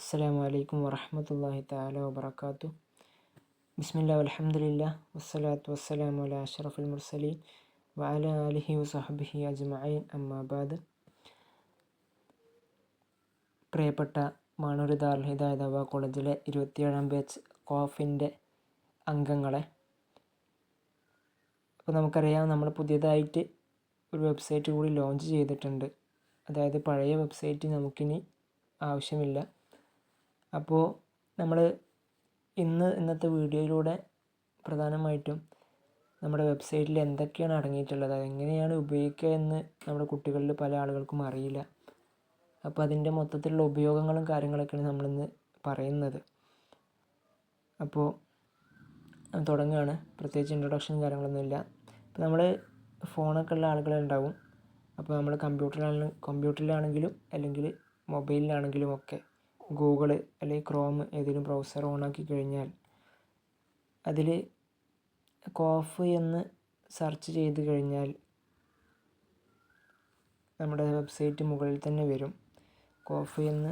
അസ്സലാമു അലൈക്കും വറഹ്മത്തുള്ളാഹി തആല വബറകാതുഹു. ബിസ്മില്ലാ വൽഹംദുലില്ലാ വസ്സലാത്തു വസ്സലാമു അലാ അഷ്റഫിൽ മുർസലീൻ വഅലാ ആലിഹി വസഹ്ബിഹി അജ്മഈൻ. അമ്മാ ബഅദ്. പ്രിയപ്പെട്ട മാണൂർ ദാറുൽ ഹിദായ ദഅവാ കോളേജിലെ 27ാം ബാച്ച് കോഫിൻ്റെ അംഗങ്ങളെ, അപ്പോൾ നമുക്കറിയാം നമ്മൾ പുതിയതായിട്ട് ഒരു വെബ്സൈറ്റ് കൂടി ലോഞ്ച് ചെയ്തിട്ടുണ്ട്. അതായത് പഴയ വെബ്സൈറ്റ് നമുക്കിനി ആവശ്യമില്ല. അപ്പോൾ നമ്മൾ ഇന്നത്തെ വീഡിയോയിലൂടെ പ്രധാനമായിട്ടും നമ്മുടെ വെബ്സൈറ്റിൽ എന്തൊക്കെയാണ് അടങ്ങിയിട്ടുള്ളത്, എങ്ങനെയാണ് ഉപയോഗിക്കുക എന്ന് നമ്മുടെ കുട്ടികളിൽ പല ആളുകൾക്കും അറിയില്ല. അപ്പോൾ അതിൻ്റെ മൊത്തത്തിലുള്ള ഉപയോഗങ്ങളും കാര്യങ്ങളൊക്കെയാണ് നമ്മളിന്ന് പറയുന്നത്. അപ്പോൾ തുടങ്ങുകയാണ്. പ്രത്യേകിച്ച് ഇൻട്രൊഡക്ഷനും കാര്യങ്ങളൊന്നുമില്ല. ഇപ്പോൾ നമ്മൾ ഫോണൊക്കെ ഉള്ള ആളുകളുണ്ടാവും. അപ്പോൾ നമ്മൾ കമ്പ്യൂട്ടറിലാണെങ്കിലും അല്ലെങ്കിൽ മൊബൈലിലാണെങ്കിലും ഒക്കെ ഗൂഗിൾ അല്ലെങ്കിൽ ക്രോം ഏതെങ്കിലും ബ്രൗസർ ഓണാക്കി കഴിഞ്ഞാൽ അതിൽ കോഫ് എന്ന് സെർച്ച് ചെയ്ത് കഴിഞ്ഞാൽ നമ്മുടെ വെബ്സൈറ്റ് മുകളിൽ തന്നെ വരും. കോഫ് എന്ന്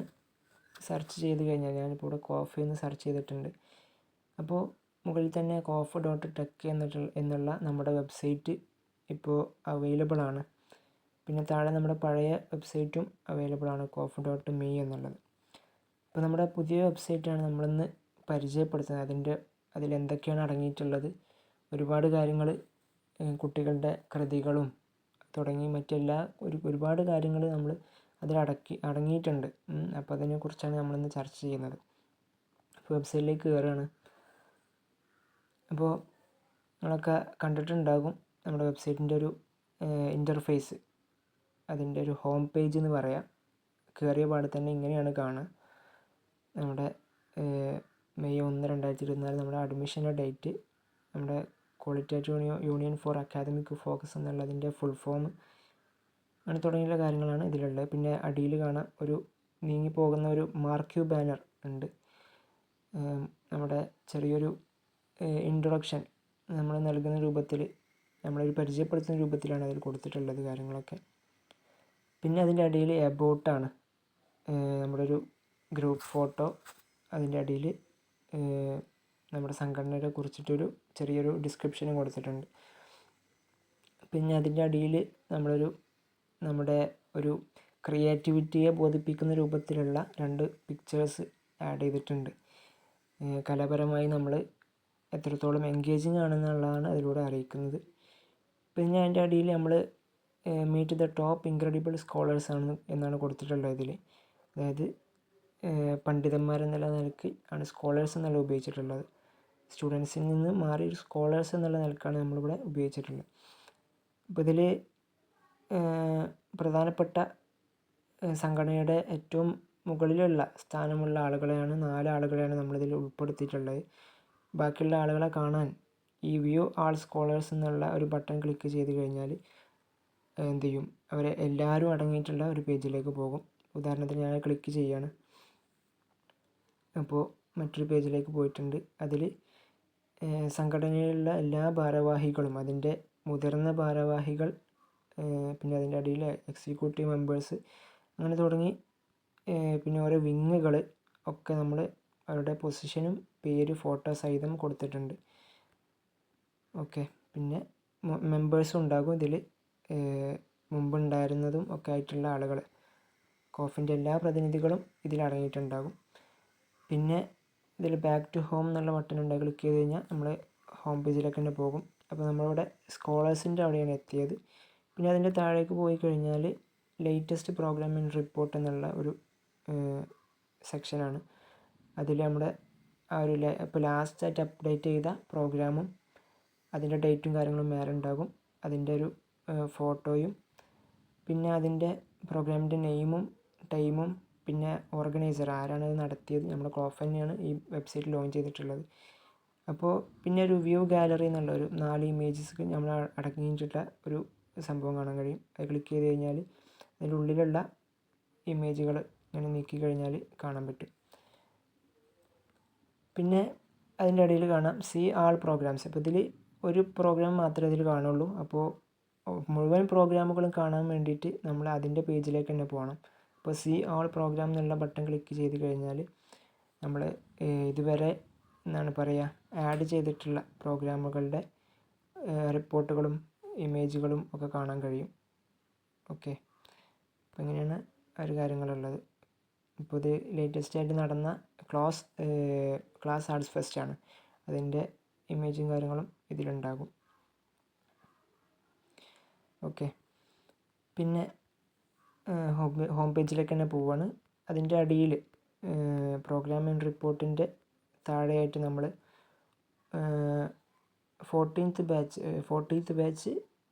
സെർച്ച് ചെയ്ത് കഴിഞ്ഞാൽ, ഞാനിപ്പോൾ ഇവിടെ കോഫ് എന്ന് സെർച്ച് ചെയ്തിട്ടുണ്ട്. അപ്പോൾ മുകളിൽ തന്നെ cof.tech എന്നുള്ള നമ്മുടെ വെബ്സൈറ്റ് ഇപ്പോൾ അവൈലബിൾ ആണ്. പിന്നെ താഴെ നമ്മുടെ പഴയ വെബ്സൈറ്റും അവൈലബിൾ ആണ്, cof.me എന്നുള്ളത്. അപ്പോൾ നമ്മുടെ പുതിയ വെബ്സൈറ്റാണ് നമ്മളിന്ന് പരിചയപ്പെടുത്തുന്നത്. അതിലെന്തൊക്കെയാണ് അടങ്ങിയിട്ടുള്ളത്, ഒരുപാട് കാര്യങ്ങൾ, കുട്ടികളുടെ കൃതികളും തുടങ്ങി ഒരുപാട് കാര്യങ്ങൾ നമ്മൾ അടങ്ങിയിട്ടുണ്ട്. അപ്പോൾ അതിനെക്കുറിച്ചാണ് നമ്മളിന്ന് ചർച്ച ചെയ്യുന്നത്. അപ്പോൾ വെബ്സൈറ്റിലേക്ക് കയറുകയാണ്. അപ്പോൾ നിങ്ങളൊക്കെ കണ്ടിട്ടുണ്ടാകും നമ്മുടെ വെബ്സൈറ്റിൻ്റെ ഒരു ഇൻ്റർഫേസ്, അതിൻ്റെ ഒരു ഹോം പേജ് എന്ന് പറയാം. കയറിയ പാടെ തന്നെ ഇങ്ങനെയാണ് കാണുക. നമ്മുടെ മെയ് 1, 2024 നമ്മുടെ അഡ്മിഷൻ്റെ ഡേറ്റ്, നമ്മുടെ qualitative union for academic focus എന്നുള്ളതിൻ്റെ ഫുൾ ഫോം, അങ്ങനെ തുടങ്ങിയുള്ള കാര്യങ്ങളാണ് ഇതിലുള്ളത്. പിന്നെ അടിയിൽ കാണാം ഒരു നീങ്ങിപ്പോകുന്ന ഒരു മാർക്യൂ ബാനർ ഉണ്ട്. നമ്മുടെ ചെറിയൊരു ഇൻട്രൊഡക്ഷൻ നമ്മൾ നൽകുന്ന രൂപത്തിൽ, നമ്മളൊരു പരിചയപ്പെടുത്തുന്ന രൂപത്തിലാണ് അതിൽ കൊടുത്തിട്ടുള്ളത് കാര്യങ്ങളൊക്കെ. പിന്നെ അതിൻ്റെ അടിയിൽ എബൌട്ടാണ്, നമ്മുടെ ഒരു ഗ്രൂപ്പ് ഫോട്ടോ, അതിൻ്റെ അടിയിൽ നമ്മുടെ സംഘടനയെ കുറിച്ചിട്ടൊരു ചെറിയൊരു ഡിസ്ക്രിപ്ഷനും കൊടുത്തിട്ടുണ്ട്. പിന്നെ അതിൻ്റെ അടിയിൽ നമ്മുടെ ഒരു ക്രിയേറ്റിവിറ്റിയെ ബോധിപ്പിക്കുന്ന രൂപത്തിലുള്ള 2 പിക്ചേഴ്സ് ആഡ് ചെയ്തിട്ടുണ്ട്. കലാപരമായി നമ്മൾ എത്രത്തോളം എൻഗേജിങ് ആണെന്നുള്ളതാണ് അതിലൂടെ അറിയിക്കുന്നത്. പിന്നെ അതിൻ്റെ അടിയിൽ നമ്മൾ meet the top incredible scholars എന്നാണ് കൊടുത്തിട്ടുള്ളത് ഇതിൽ. അതായത് പണ്ഡിതന്മാരെന്നുള്ള നിലയ്ക്ക് ആണ് സ്കോളേഴ്സ് എന്നുള്ള ഉപയോഗിച്ചിട്ടുള്ളത്. സ്റ്റുഡൻസിൽ നിന്ന് മാറി സ്കോളേഴ്സ് എന്നുള്ള നിലക്കാണ് നമ്മളിവിടെ ഉപയോഗിച്ചിട്ടുള്ളത്. അപ്പോൾ ഇതിൽ പ്രധാനപ്പെട്ട സംഘടനയുടെ ഏറ്റവും മുകളിലുള്ള സ്ഥാനമുള്ള ആളുകളെയാണ് 4 ആളുകളെയാണ് നമ്മളിതിൽ ഉൾപ്പെടുത്തിയിട്ടുള്ളത്. ബാക്കിയുള്ള ആളുകളെ കാണാൻ ഈ വ്യൂ ആൾ സ്കോളേഴ്സ് എന്നുള്ള ഒരു ബട്ടൺ ക്ലിക്ക് ചെയ്ത് കഴിഞ്ഞാൽ എന്ത് ചെയ്യും, അവരെ എല്ലാവരും അടങ്ങിയിട്ടുള്ള ഒരു പേജിലേക്ക് പോകും. ഉദാഹരണത്തിന് ഞാൻ ക്ലിക്ക് ചെയ്യുകയാണ്. അപ്പോൾ മറ്റൊരു പേജിലേക്ക് പോയിട്ടുണ്ട്. അതിൽ സംഘടനയിലുള്ള എല്ലാ ഭാരവാഹികളും, അതിൻ്റെ മുതിർന്ന ഭാരവാഹികൾ, പിന്നെ അതിൻ്റെ അടിയിൽ എക്സിക്യൂട്ടീവ് മെമ്പേഴ്സ്, അങ്ങനെ തുടങ്ങി പിന്നെ ഓരോ വിങ്ങുകൾ ഒക്കെ നമ്മൾ അവരുടെ പൊസിഷനും പേര് ഫോട്ടോ സഹിതം കൊടുത്തിട്ടുണ്ട്. ഓക്കെ. പിന്നെ മെമ്പേഴ്സും ഉണ്ടാകും ഇതിൽ, മുമ്പുണ്ടായിരുന്നതും ഒക്കെ ആയിട്ടുള്ള ആളുകൾ. കോഫിൻ്റെ എല്ലാ പ്രതിനിധികളും ഇതിൽ അടങ്ങിയിട്ടുണ്ടാകും. പിന്നെ ഇതിൽ ബാക്ക് ടു ഹോം എന്നുള്ള ബട്ടൺ ഉണ്ട്, ക്ലിക്ക് ചെയ്ത് കഴിഞ്ഞാൽ നമ്മൾ ഹോം പേജിലേക്ക് തന്നെ പോകും. അപ്പോൾ നമ്മളിവിടെ സ്കോളേഴ്സിൻ്റെ അവിടെയാണ് എത്തിയത്. പിന്നെ അതിൻ്റെ താഴേക്ക് പോയി കഴിഞ്ഞാൽ ലേറ്റസ്റ്റ് പ്രോഗ്രാമിംഗ് റിപ്പോർട്ട് എന്നുള്ള ഒരു സെക്ഷനാണ്. അതിൽ നമ്മുടെ ഇപ്പോൾ ലാസ്റ്റായിട്ട് അപ്ഡേറ്റ് ചെയ്ത പ്രോഗ്രാമും അതിൻ്റെ ഡേറ്റും കാര്യങ്ങളും മേലെ ഉണ്ടാകും. അതിൻ്റെ ഒരു ഫോട്ടോയും, പിന്നെ അതിൻ്റെ പ്രോഗ്രാമിൻ്റെ നെയിമും ടൈമും, പിന്നെ ഓർഗനൈസർ ആരാണ് അത് നടത്തിയത്, നമ്മുടെ കോഫ് തന്നെയാണ് ഈ വെബ്സൈറ്റ് ലോഞ്ച് ചെയ്തിട്ടുള്ളത്. അപ്പോൾ പിന്നെ ഒരു വ്യൂ ഗാലറി എന്നുള്ള ഒരു 4 ഇമേജസ് നമ്മൾ അടങ്ങിയിട്ടുള്ള ഒരു സംഭവം കാണാൻ കഴിയും. അത് ക്ലിക്ക് ചെയ്ത് കഴിഞ്ഞാൽ അതിൻ്റെ ഉള്ളിലുള്ള ഇമേജുകൾ ഇങ്ങനെ നീക്കി കഴിഞ്ഞാൽ കാണാൻ പറ്റും. പിന്നെ അതിൻ്റെ ഇടയിൽ കാണാം സി ആൾ പ്രോഗ്രാംസ്. അപ്പോൾ ഇതിൽ ഒരു പ്രോഗ്രാം മാത്രമേ ഇതിൽ കാണുള്ളൂ. അപ്പോൾ മുഴുവൻ പ്രോഗ്രാമുകളും കാണാൻ വേണ്ടിയിട്ട് നമ്മൾ അതിൻ്റെ പേജിലേക്ക് തന്നെ പോകണം. ഇപ്പോൾ സി ഓൾ പ്രോഗ്രാം എന്നുള്ള ബട്ടൺ ക്ലിക്ക് ചെയ്ത് കഴിഞ്ഞാൽ നമ്മൾ ഇതുവരെ എന്താണ് പറയുക ആഡ് ചെയ്തിട്ടുള്ള പ്രോഗ്രാമുകളുടെ റിപ്പോർട്ടുകളും ഇമേജുകളും ഒക്കെ കാണാൻ കഴിയും. ഓക്കെ, അപ്പോൾ ഇങ്ങനെയാണ് ഒരു കാര്യങ്ങളുള്ളത്. ഇപ്പോൾ ഇത് ലേറ്റസ്റ്റ് ആയിട്ട് നടന്ന ക്ലാസ് ആർട്സ് ഫെസ്റ്റ് ആണ്. അതിൻ്റെ ഇമേജും കാര്യങ്ങളും ഇതിലുണ്ടാകും. ഓക്കെ, പിന്നെ ഹോം പേജിലേക്ക് തന്നെ പോവുകയാണ്. അതിൻ്റെ അടിയിൽ പ്രോഗ്രാം ആൻഡ് റിപ്പോർട്ടിൻ്റെ താഴെയായിട്ട് നമ്മൾ 40th ബാച്ച്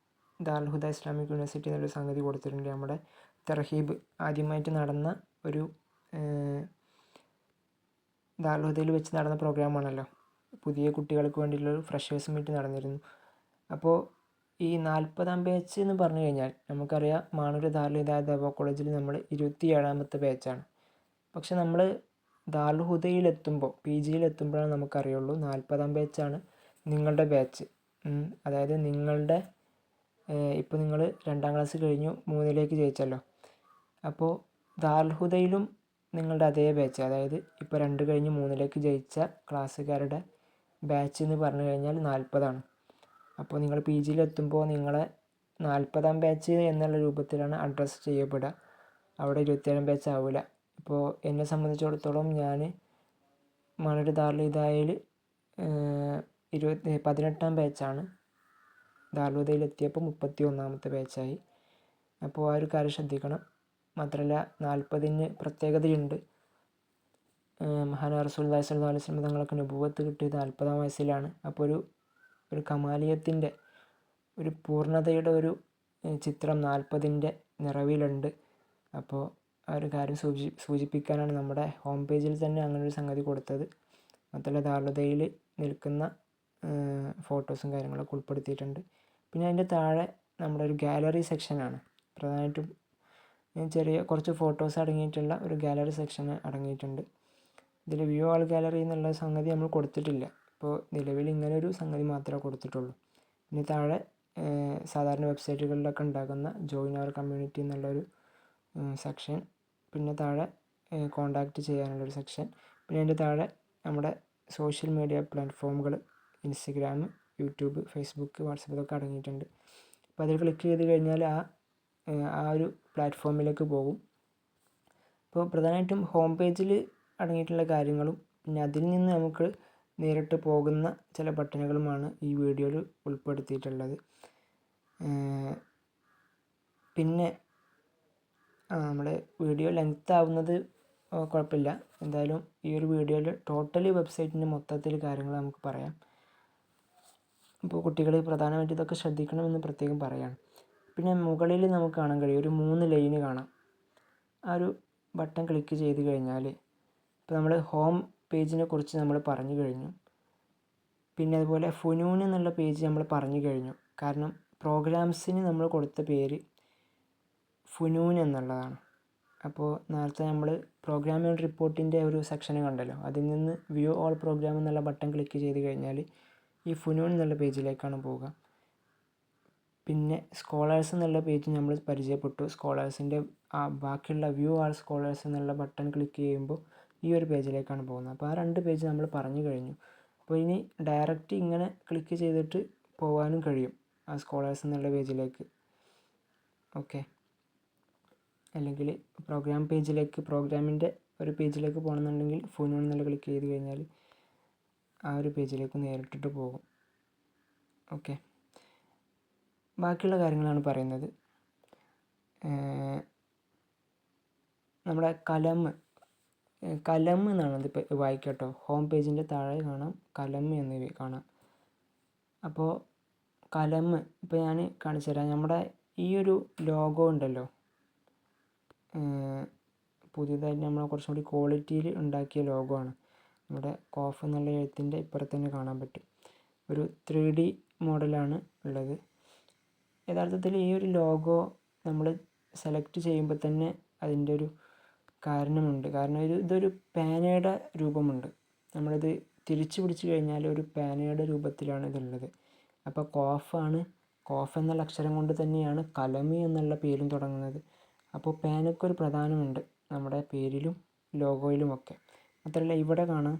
ദാറുൽ ഹുദ ഇസ്ലാമിക് യൂണിവേഴ്സിറ്റി എന്നൊരു സംഗതി കൊടുത്തിട്ടുണ്ട്. നമ്മുടെ തർഹീബ് ആദ്യമായിട്ട് നടന്ന ഒരു ദാറുൽ ഹുദയിൽ വെച്ച് നടന്ന പ്രോഗ്രാമാണല്ലോ. പുതിയ കുട്ടികൾക്ക് വേണ്ടിയിട്ടുള്ളൊരു ഫ്രഷേഴ്സ് മീറ്റ് നടന്നിരുന്നു. അപ്പോൾ ഈ 40ാം ബാച്ച് എന്ന് പറഞ്ഞു കഴിഞ്ഞാൽ നമുക്കറിയാം മാണൂർ ദാറുൽ ഹിദായ ദഅവ കോളേജിൽ നമ്മൾ 27ാമത്തെ ബാച്ചാണ്. പക്ഷെ നമ്മൾ ദാറുൽ ഹുദയിലെത്തുമ്പോൾ PGയിലെത്തുമ്പോഴാണ് നമുക്കറിയുള്ളൂ 40ാം ബാച്ചാണ് നിങ്ങളുടെ ബാച്ച്. അതായത് നിങ്ങളുടെ ഇപ്പോൾ നിങ്ങൾ 2ാം ക്ലാസ് കഴിഞ്ഞു 3ലേക്ക് ജയിച്ചല്ലോ. അപ്പോൾ ദാറുൽ ഹുദയിലും നിങ്ങളുടെ അതേ ബാച്ച്, അതായത് ഇപ്പോൾ 2 കഴിഞ്ഞ് 3ലേക്ക് ജയിച്ച ക്ലാസ്സുകാരുടെ ബാച്ച് എന്ന് പറഞ്ഞു കഴിഞ്ഞാൽ 40ആണ്. അപ്പോൾ നിങ്ങൾ PGയിലെത്തുമ്പോൾ നിങ്ങളെ 40ാം ബാച്ച് എന്നുള്ള രൂപത്തിലാണ് അഡ്രസ്സ് ചെയ്യപ്പെടുക. അവിടെ 27ാം ബാച്ച് ആവില്ല. ഇപ്പോൾ എന്നെ സംബന്ധിച്ചിടത്തോളം ഞാൻ മാണൂർ ദാറുൽ ഹിദായയിൽ 18ാം ബാച്ചാണ്. ദാറുൽ ഹുദയിലെത്തിയപ്പോൾ 31ാമത്തെ ബാച്ചായി. അപ്പോൾ ആ ഒരു കാര്യം ശ്രദ്ധിക്കണം. മാത്രമല്ല 40ന് പ്രത്യേകതയുണ്ട്. മഹാനായ റസൂലുള്ളാഹി സ്വല്ലല്ലാഹു അലൈഹി വസല്ലം തങ്ങൾക്ക് നുബുവത്ത് കിട്ടിയത് 40ാം വയസ്സിലാണ്. അപ്പോൾ ഒരു കമാലിയത്തിൻ്റെ ഒരു പൂർണ്ണതയുടെ ഒരു ചിത്രം 40ൻ്റെ നിറവിലുണ്ട്. അപ്പോൾ ആ ഒരു കാര്യം സൂചിപ്പിക്കാനാണ് നമ്മുടെ ഹോം പേജിൽ തന്നെ അങ്ങനൊരു സംഗതി കൊടുത്തത്. മാത്രമല്ല ദാറുൽ ഹുദയിൽ നിൽക്കുന്ന ഫോട്ടോസും കാര്യങ്ങളൊക്കെ ഉൾപ്പെടുത്തിയിട്ടുണ്ട്. പിന്നെ അതിൻ്റെ താഴെ നമ്മുടെ ഒരു ഗാലറി സെക്ഷനാണ്. പ്രധാനമായിട്ടും ചെറിയ കുറച്ച് ഫോട്ടോസ് അടങ്ങിയിട്ടുള്ള ഒരു ഗാലറി സെക്ഷൻ അടങ്ങിയിട്ടുണ്ട്. ഇതിൽ വ്യൂ ആൾ ഗാലറി എന്നുള്ള സംഗതി നമ്മൾ കൊടുത്തിട്ടില്ല. ഇപ്പോൾ നിലവിൽ ഇങ്ങനെ ഒരു സംഗതി മാത്രമേ കൊടുത്തിട്ടുള്ളൂ. പിന്നെ താഴെ സാധാരണ വെബ്സൈറ്റുകളിലൊക്കെ ഉണ്ടാകുന്ന ജോയിൻ അവർ കമ്മ്യൂണിറ്റി എന്നുള്ളൊരു സെക്ഷൻ, പിന്നെ താഴെ കോണ്ടാക്റ്റ് ചെയ്യാനുള്ളൊരു സെക്ഷൻ, പിന്നെ അതിൻ്റെ താഴെ നമ്മുടെ സോഷ്യൽ മീഡിയ പ്ലാറ്റ്ഫോമുകൾ ഇൻസ്റ്റഗ്രാം, യൂട്യൂബ്, ഫേസ്ബുക്ക്, വാട്സപ്പ് ഇതൊക്കെ അടങ്ങിയിട്ടുണ്ട്. അപ്പോൾ അതിൽ ക്ലിക്ക് ചെയ്ത് കഴിഞ്ഞാൽ ആ ഒരു പ്ലാറ്റ്ഫോമിലേക്ക് പോകും. ഇപ്പോൾ പ്രധാനമായിട്ടും ഹോം പേജിൽ അടങ്ങിയിട്ടുള്ള കാര്യങ്ങളും പിന്നെ അതിൽ നിന്ന് നമുക്ക് നേരിട്ട് പോകുന്ന ചില ബട്ടണുകളുമാണ് ഈ വീഡിയോയിൽ ഉൾപ്പെടുത്തിയിട്ടുള്ളത്. പിന്നെ നമ്മുടെ വീഡിയോ ലെങ്ത് ആവുന്നത് കുഴപ്പമില്ല. എന്തായാലും ഈ ഒരു വീഡിയോയിൽ ടോട്ടലി വെബ്സൈറ്റിൻ്റെ മൊത്തത്തിൽ കാര്യങ്ങൾ നമുക്ക് പറയാം. അപ്പോൾ കുട്ടികൾ പ്രധാനമായിട്ട് ഇതൊക്കെ ശ്രദ്ധിക്കണമെന്ന് പ്രത്യേകം പറയുകയാണ്. പിന്നെ മുകളിൽ നമുക്ക് കാണാൻ കഴിയും ഒരു 3 ലൈന് കാണാം. ആ ഒരു ബട്ടൺ ക്ലിക്ക് ചെയ്ത് കഴിഞ്ഞാൽ ഇപ്പോൾ നമ്മൾ ഹോം പേജിനെ കുറിച്ച് നമ്മൾ പറഞ്ഞു കഴിഞ്ഞു. പിന്നെ അതുപോലെ ഫുനൂൻ എന്നുള്ള പേജ് നമ്മൾ പറഞ്ഞു കഴിഞ്ഞു. കാരണം പ്രോഗ്രാംസിന് നമ്മൾ കൊടുത്ത പേര് ഫുനൂൻ എന്നുള്ളതാണ്. അപ്പോൾ നേരത്തെ നമ്മൾ പ്രോഗ്രാം ആൻഡ് റിപ്പോർട്ടിൻ്റെ ഒരു സെക്ഷൻ കണ്ടല്ലോ, അതിൽ നിന്ന് വ്യൂ ഓൾ പ്രോഗ്രാം എന്നുള്ള ബട്ടൺ ക്ലിക്ക് ചെയ്ത് കഴിഞ്ഞാൽ ഈ ഫുനൂൻ എന്നുള്ള പേജിലേക്കാണ് പോവുക. പിന്നെ സ്കോളേഴ്സ് എന്നുള്ള പേജ് നമ്മൾ പരിചയപ്പെട്ടു. സ്കോളേഴ്സിൻ്റെ ബാക്കിയുള്ള വ്യൂ ആൾ സ്കോളേഴ്സ് എന്നുള്ള ബട്ടൺ ക്ലിക്ക് ചെയ്യുമ്പോൾ ഈ ഒരു പേജിലേക്കാണ് പോകുന്നത്. അപ്പോൾ ആ 2 പേജ് നമ്മൾ പറഞ്ഞു കഴിഞ്ഞു. അപ്പോൾ ഇനി ഡയറക്റ്റ് ഇങ്ങനെ ക്ലിക്ക് ചെയ്തിട്ട് പോകാനും കഴിയും ആ സ്കോളേഴ്സ് എന്നുള്ള പേജിലേക്ക്. ഓക്കെ, അല്ലെങ്കിൽ പ്രോഗ്രാം പേജിലേക്ക്, പ്രോഗ്രാമിൻ്റെ ഒരു പേജിലേക്ക് പോകണമെന്നുണ്ടെങ്കിൽ ഫുനൂൻ എന്നുള്ള ക്ലിക്ക് ചെയ്ത് കഴിഞ്ഞാൽ ആ ഒരു പേജിലേക്ക് നേരിട്ടിട്ട് പോകും. ഓക്കെ, ബാക്കിയുള്ള കാര്യങ്ങളാണ് പറയുന്നത്. നമ്മുടെ കലം എന്നാണ് അതിപ്പോൾ വായിക്കട്ടോ. ഹോം പേജിൻ്റെ താഴെ കാണാം കലം എന്ന് കാണാം. അപ്പോൾ കലം ഇപ്പോൾ ഞാൻ കാണിച്ചു തരാം. നമ്മുടെ ഈ ഒരു ലോഗോ ഉണ്ടല്ലോ, പുതിയതായിട്ട് നമ്മൾ കുറച്ചും കൂടി ക്വാളിറ്റിയിൽ ഉണ്ടാക്കിയ ലോഗോ ആണ്. നമ്മുടെ കോഫ് എന്നുള്ള എഴുത്തിൻ്റെ ഇപ്പുറത്ത് തന്നെ കാണാൻ പറ്റും. ഒരു 3D മോഡലാണ് ഉള്ളത്. യഥാർത്ഥത്തിൽ ഈ ഒരു ലോഗോ നമ്മൾ സെലക്ട് ചെയ്യുമ്പോൾ തന്നെ അതിൻ്റെ ഒരു കാരണമുണ്ട്. കാരണം ഇതൊരു പേനയുടെ രൂപമുണ്ട്. നമ്മളിത് തിരിച്ചു പിടിച്ച് കഴിഞ്ഞാൽ ഒരു പേനയുടെ രൂപത്തിലാണ് ഇതുള്ളത്. അപ്പോൾ കോഫ് എന്നുള്ള അക്ഷരം കൊണ്ട് തന്നെയാണ് കലമി എന്നുള്ള പേരും തുടങ്ങുന്നത്. അപ്പോൾ പേനയ്ക്കൊരു പ്രധാനമുണ്ട് നമ്മുടെ പേരിലും ലോഗോയിലുമൊക്കെ. മാത്രമല്ല ഇവിടെ കാണാം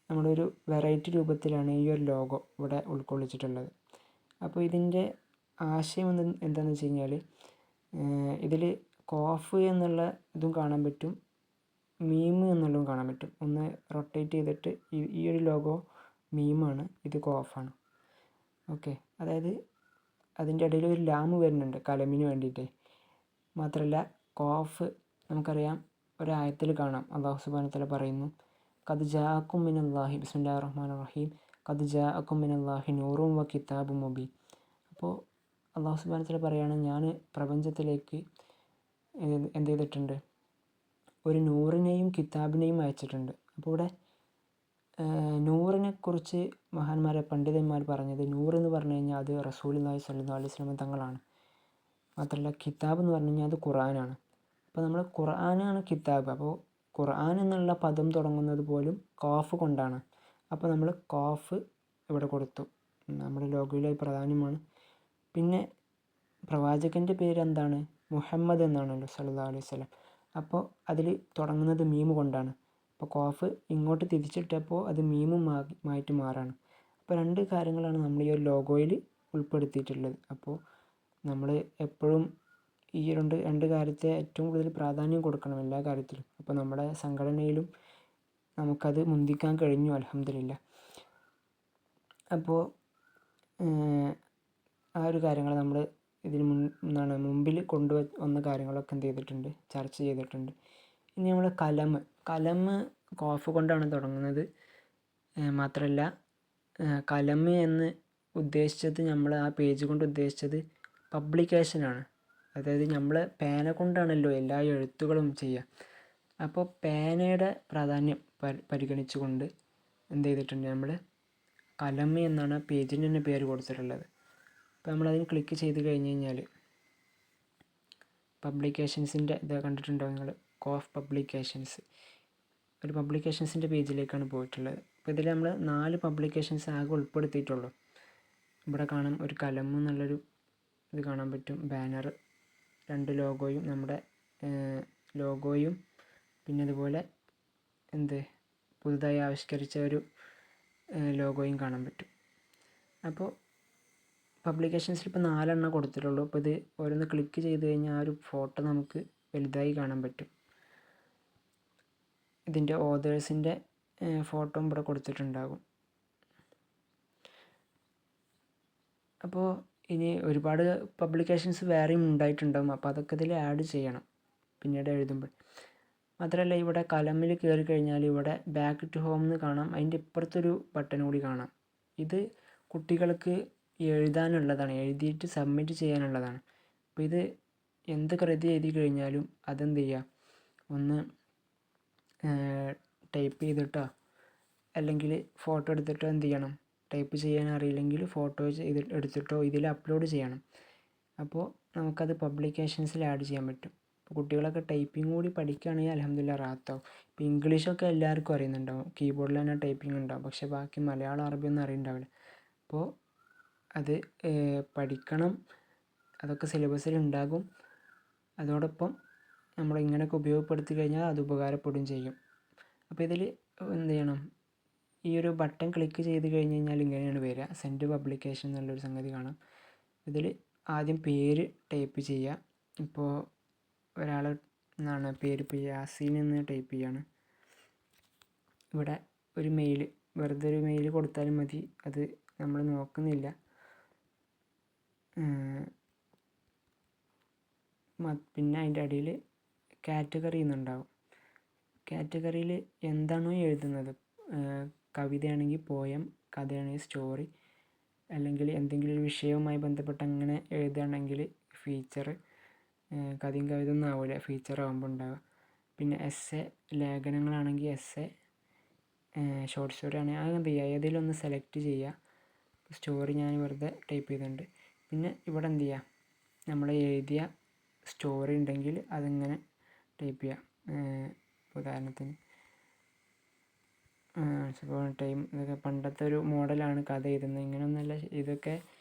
നമ്മുടെ ഒരു വെറൈറ്റി രൂപത്തിലാണ് ഈ ഒരു ലോഗോ ഇവിടെ ഉൾക്കൊള്ളിച്ചിട്ടുള്ളത്. അപ്പോൾ ഇതിൻ്റെ ആശയം എന്താണെന്ന് വെച്ച് കഴിഞ്ഞാൽ ഇതിൽ കോഫ് എന്നുള്ള ഇതും കാണാൻ പറ്റും, മീം എന്നുള്ളതും കാണാൻ പറ്റും. ഒന്ന് റൊട്ടേറ്റ് ചെയ്തിട്ട് ഈ ഒരു ലോഗോ മീമാണ്, ഇത് കോഫാണ്. ഓക്കെ, അതായത് അതിൻ്റെ ഇടയിൽ ഒരു ലാമ് വരുന്നുണ്ട് കലമിന് വേണ്ടിയിട്ട്. മാത്രമല്ല കോഫ് നമുക്കറിയാം ഒരായത്തിൽ കാണാം, അല്ലാഹു സുബ്ഹാനഹു വ തആല പറയുന്നു, ഖദ് ജാഅക്കും മിനല്ലാഹി ബിസ്മില്ലാഹിർ റഹ്മാനിർ റഹീം ഖദ് ജാഅക്കും മിനല്ലാഹി നൂറും വ കിതാബും മുബീൻ. അപ്പോൾ അല്ലാഹു സുബ്ഹാനഹു വ തആല പറയുകയാണ്, ഞാൻ പ്രപഞ്ചത്തിലേക്ക് എന്ത് ചെയ്തിട്ടുണ്ട്, ഒരു നൂറിനെയും കിതാബിനെയും അയച്ചിട്ടുണ്ട്. അപ്പോൾ ഇവിടെ നൂറിനെ കുറിച്ച് മഹാന്മാരെ പണ്ഡിതന്മാർ പറഞ്ഞത്, നൂറ് എന്ന് പറഞ്ഞു കഴിഞ്ഞാൽ അത് റസൂലുള്ളാഹി സ്വല്ലല്ലാഹു അലൈഹി വസല്ലം തങ്ങളാണ്. മാത്രമല്ല കിതാബ് എന്ന് പറഞ്ഞു കഴിഞ്ഞാൽ അത് ഖുർആനാണ്. അപ്പോൾ നമ്മൾ ഖുർആനാണ് കിതാബ്. അപ്പോൾ ഖുർആൻ എന്നുള്ള പദം തുടങ്ങുന്നത് പോലും ഖാഫ് കൊണ്ടാണ്. അപ്പോൾ നമ്മൾ ഖാഫ് ഇവിടെ കൊടുത്തു, നമ്മുടെ ലോഗോയിലെ പ്രധാനമാണ്. പിന്നെ പ്രവാചകൻ്റെ പേര് എന്താണ്, മുഹമ്മദ് എന്നാണല്ലോ സല്ലല്ലാഹു അലൈഹി വസല്ലം. അപ്പോൾ അതിൽ തുടങ്ങുന്നത് മീം കൊണ്ടാണ്. അപ്പോൾ ഖാഫ് ഇങ്ങോട്ട് തിരിച്ചിട്ടപ്പോൾ അത് മീമും മാറ്റി മാറാണ്. അപ്പോൾ രണ്ട് കാര്യങ്ങളാണ് നമ്മൾ ഈ ഒരു ലോഗോയിൽ ഉൾപ്പെടുത്തിയിട്ടുള്ളത്. അപ്പോൾ നമ്മൾ എപ്പോഴും ഈ രണ്ട് കാര്യത്തെ ഏറ്റവും കൂടുതൽ പ്രാധാന്യം കൊടുക്കണം എല്ലാ കാര്യത്തിലും. അപ്പോൾ നമ്മുടെ സംഘടനയിലും നമുക്കത് മുന്തിക്കാൻ കഴിഞ്ഞു, അൽഹംദുലില്ലാഹ്. അപ്പോൾ ആ ഒരു കാര്യങ്ങൾ നമ്മൾ ഇതിന് മുമ്പിൽ കൊണ്ടുവന്ന കാര്യങ്ങളൊക്കെ എന്ത് ചെയ്തിട്ടുണ്ട്, ചർച്ച ചെയ്തിട്ടുണ്ട്. ഇനി നമ്മൾ കലം ഖാഫ് കൊണ്ടാണ് തുടങ്ങുന്നത്. മാത്രമല്ല കലം എന്ന് ഉദ്ദേശിച്ചത്, നമ്മൾ ആ പേജ് കൊണ്ട് ഉദ്ദേശിച്ചത് പബ്ലിക്കേഷനാണ്. അതായത് നമ്മൾ പേന കൊണ്ടാണല്ലോ എല്ലാ എഴുത്തുകളും ചെയ്യുക. അപ്പോൾ പേനയുടെ പ്രാധാന്യം പരിഗണിച്ചുകൊണ്ട് എന്ത് ചെയ്തിട്ടുണ്ട്, നമ്മൾ കലം എന്നാണ് പേജിന് തന്നെ പേര് കൊടുത്തിട്ടുള്ളത്. അപ്പോൾ നമ്മളതിന് ക്ലിക്ക് ചെയ്ത് കഴിഞ്ഞ് കഴിഞ്ഞാൽ പബ്ലിക്കേഷൻസിൻ്റെ ഇത് കണ്ടിട്ടുണ്ടോ നിങ്ങൾ, ഖാഫ് പബ്ലിക്കേഷൻസ്, ഒരു പബ്ലിക്കേഷൻസിൻ്റെ പേജിലേക്കാണ് പോയിട്ടുള്ളത്. അപ്പോൾ ഇതിൽ നമ്മൾ 4 പബ്ലിക്കേഷൻസ് ആകെ ഉൾപ്പെടുത്തിയിട്ടുള്ളൂ. ഇവിടെ കാണാം ഒരു കലം എന്നുള്ളൊരു ഇത് കാണാൻ പറ്റും, ബാനർ, 2 ലോഗോയും, നമ്മുടെ ലോഗോയും, പിന്നെ അതുപോലെ പുതുതായി ആവിഷ്കരിച്ച ഒരു ലോഗോയും കാണാൻ പറ്റും. അപ്പോൾ പബ്ലിക്കേഷൻസിൽ ഇപ്പോൾ 4 എണ്ണം കൊടുത്തിട്ടുള്ളൂ. അപ്പോൾ ഇത് ഓരോന്ന് ക്ലിക്ക് ചെയ്ത് കഴിഞ്ഞാൽ ആ ഒരു ഫോട്ടോ നമുക്ക് വലുതായി കാണാൻ പറ്റും. ഇതിൻ്റെ ഓതേഴ്സിൻ്റെ ഫോട്ടോ ഇവിടെ കൊടുത്തിട്ടുണ്ടാകും. അപ്പോൾ ഇനി ഒരുപാട് പബ്ലിക്കേഷൻസ് വേറെയും ഉണ്ടായിട്ടുണ്ടാകും. അപ്പോൾ അതൊക്കെ ഇതിൽ ആഡ് ചെയ്യണം പിന്നീട് എഴുതുമ്പോൾ. മാത്രമല്ല ഇവിടെ കലമിൽ കയറി കഴിഞ്ഞാൽ ഇവിടെ ബാക്ക് ടു ഹോം എന്ന് കാണാം, അതിൻ്റെ ഇപ്പുറത്തൊരു ബട്ടൺ കൂടി കാണാം. ഇത് കുട്ടികൾക്ക് എഴുതാനുള്ളതാണ്, എഴുതിയിട്ട് സബ്മിറ്റ് ചെയ്യാനുള്ളതാണ്. അപ്പോൾ ഇത് എന്ത് കൃതി എഴുതി കഴിഞ്ഞാലും അതെന്ത് ചെയ്യുക, ഒന്ന് ടൈപ്പ് ചെയ്തിട്ടോ അല്ലെങ്കിൽ ഫോട്ടോ എടുത്തിട്ടോ എന്ത് ചെയ്യണം, ടൈപ്പ് ചെയ്യാൻ അറിയില്ലെങ്കിൽ ഫോട്ടോ എടുത്തിട്ടോ ഇതിൽ അപ്ലോഡ് ചെയ്യണം. അപ്പോൾ നമുക്കത് പബ്ലിക്കേഷൻസിൽ ആഡ് ചെയ്യാൻ പറ്റും. അപ്പോൾ കുട്ടികളൊക്കെ ടൈപ്പിംഗ് കൂടി പഠിക്കുകയാണെങ്കിൽ അൽഹംദുലില്ലാഹ് റാഹത്താവും. ഇപ്പോൾ ഇംഗ്ലീഷൊക്കെ എല്ലാവർക്കും അറിയുന്നുണ്ടാവും, കീബോർഡിൽ തന്നെ ടൈപ്പിംഗ് ഉണ്ടാവും, പക്ഷേ ബാക്കി മലയാളം അറബിയൊന്നും അറിയുന്നുണ്ടാവില്ല. അപ്പോൾ അത് പഠിക്കണം, അതൊക്കെ സിലബസിൽ ഉണ്ടാകും. അതോടൊപ്പം നമ്മൾ ഇങ്ങനെയൊക്കെ ഉപയോഗപ്പെടുത്തി കഴിഞ്ഞാൽ അത് ഉപകാരപ്പെടുകയും ചെയ്യും. അപ്പോൾ ഇതിൽ എന്ത് ചെയ്യണം, ഈ ഒരു ബട്ടൺ ക്ലിക്ക് ചെയ്ത് കഴിഞ്ഞ് കഴിഞ്ഞാൽ ഇങ്ങനെയാണ് വരിക, സെൻഡ് പബ്ലിക്കേഷൻ എന്നുള്ളൊരു സംഗതി കാണാം. ഇതിൽ ആദ്യം പേര് ടൈപ്പ് ചെയ്യുക. ഇപ്പോൾ ഒരാൾ എന്നാണ് പേര്, ഇപ്പോൾ യാസീൻ എന്ന് ടൈപ്പ് ചെയ്യാണ്. ഇവിടെ ഒരു മെയിൽ, വെറുതെ ഒരു മെയിൽ കൊടുത്താലും മതി, അത് നമ്മൾ നോക്കുന്നില്ല. പിന്നെ അതിൻ്റെ അടിയിൽ കാറ്റഗറി എന്നുണ്ടാവും. കാറ്റഗറിയിൽ എന്താണോ എഴുതുന്നത്, കവിതയാണെങ്കിൽ പോയം, കഥയാണെങ്കിൽ സ്റ്റോറി, അല്ലെങ്കിൽ എന്തെങ്കിലും ഒരു വിഷയവുമായി ബന്ധപ്പെട്ട് അങ്ങനെ എഴുതുകയാണെങ്കിൽ ഫീച്ചർ, കഥയും കവിത ഒന്നും ആവില്ല, ഫീച്ചർ ആകുമ്പോൾ ഉണ്ടാവുക. പിന്നെ എസ്സെ, ലേഖനങ്ങളാണെങ്കിൽ എസ്സെ, ഷോർട്ട് സ്റ്റോറി ആണെങ്കിൽ അത് എന്ത് ചെയ്യുക, ഏതെങ്കിലും ഒന്ന് സെലക്ട് ചെയ്യുക. സ്റ്റോറി ഞാൻ വെറുതെ ടൈപ്പ് ചെയ്തിട്ടുണ്ട്. പിന്നെ ഇവിടെ എന്ത് ചെയ്യുക, നമ്മൾ എഴുതിയ സ്റ്റോറി ഉണ്ടെങ്കിൽ അതിങ്ങനെ ടൈപ്പ് ചെയ്യുക. ഉദാഹരണത്തിന് ടൈം, ഇതൊക്കെ പണ്ടത്തെ ഒരു മോഡലാണ് കഥ എഴുതുന്നത്, ഇങ്ങനെയൊന്നുമല്ല. ഇതൊക്കെ